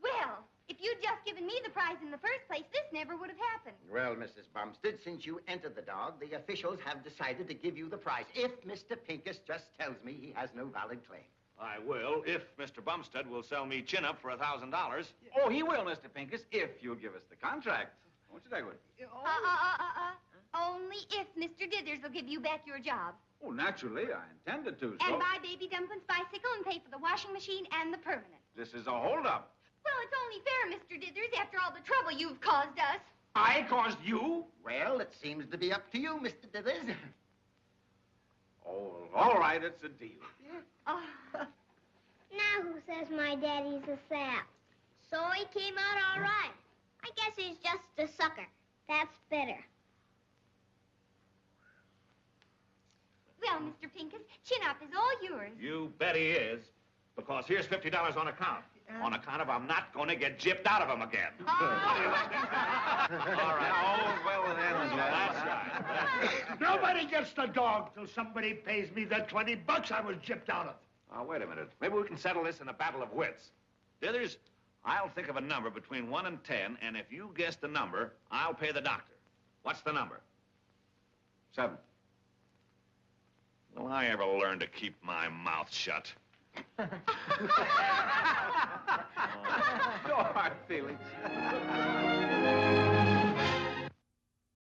Well, if you'd just given me the prize in the first place, this never would have happened. Well, Mrs. Bumstead, since you entered the dog, the officials have decided to give you the prize. If Mr. Pincus just tells me he has no valid claim. I will, if Mr. Bumstead will sell me chin up for $1,000. Oh, he will, Mr. Pincus, if you'll give us the contract. Won't you, Dagwood? Only if Mr. Dithers will give you back your job. Oh, naturally, I intended to, so... And buy Baby Dumpling's bicycle and pay for the washing machine and the permanent. This is a holdup. Well, it's only fair, Mr. Dithers, after all the trouble you've caused us. I caused you? Well, it seems to be up to you, Mr. Dithers. Oh, all right, it's a deal. Oh. Now who says my daddy's a sap? So he came out all right. I guess he's just a sucker. That's better. Well, Mr. Pincus, chin up is all yours. You bet he is. Because here's $50 on account. On account of I'm not going to get gypped out of him again. All right. Oh, well, then. That's right. Nobody gets the dog till somebody pays me that $20 I was gypped out of. Now, wait a minute. Maybe we can settle this in a battle of wits. Dithers, I'll think of a number between 1 and 10, and if you guess the number, I'll pay the doctor. What's the number? 7. Will I ever learn to keep my mouth shut? No hard feelings.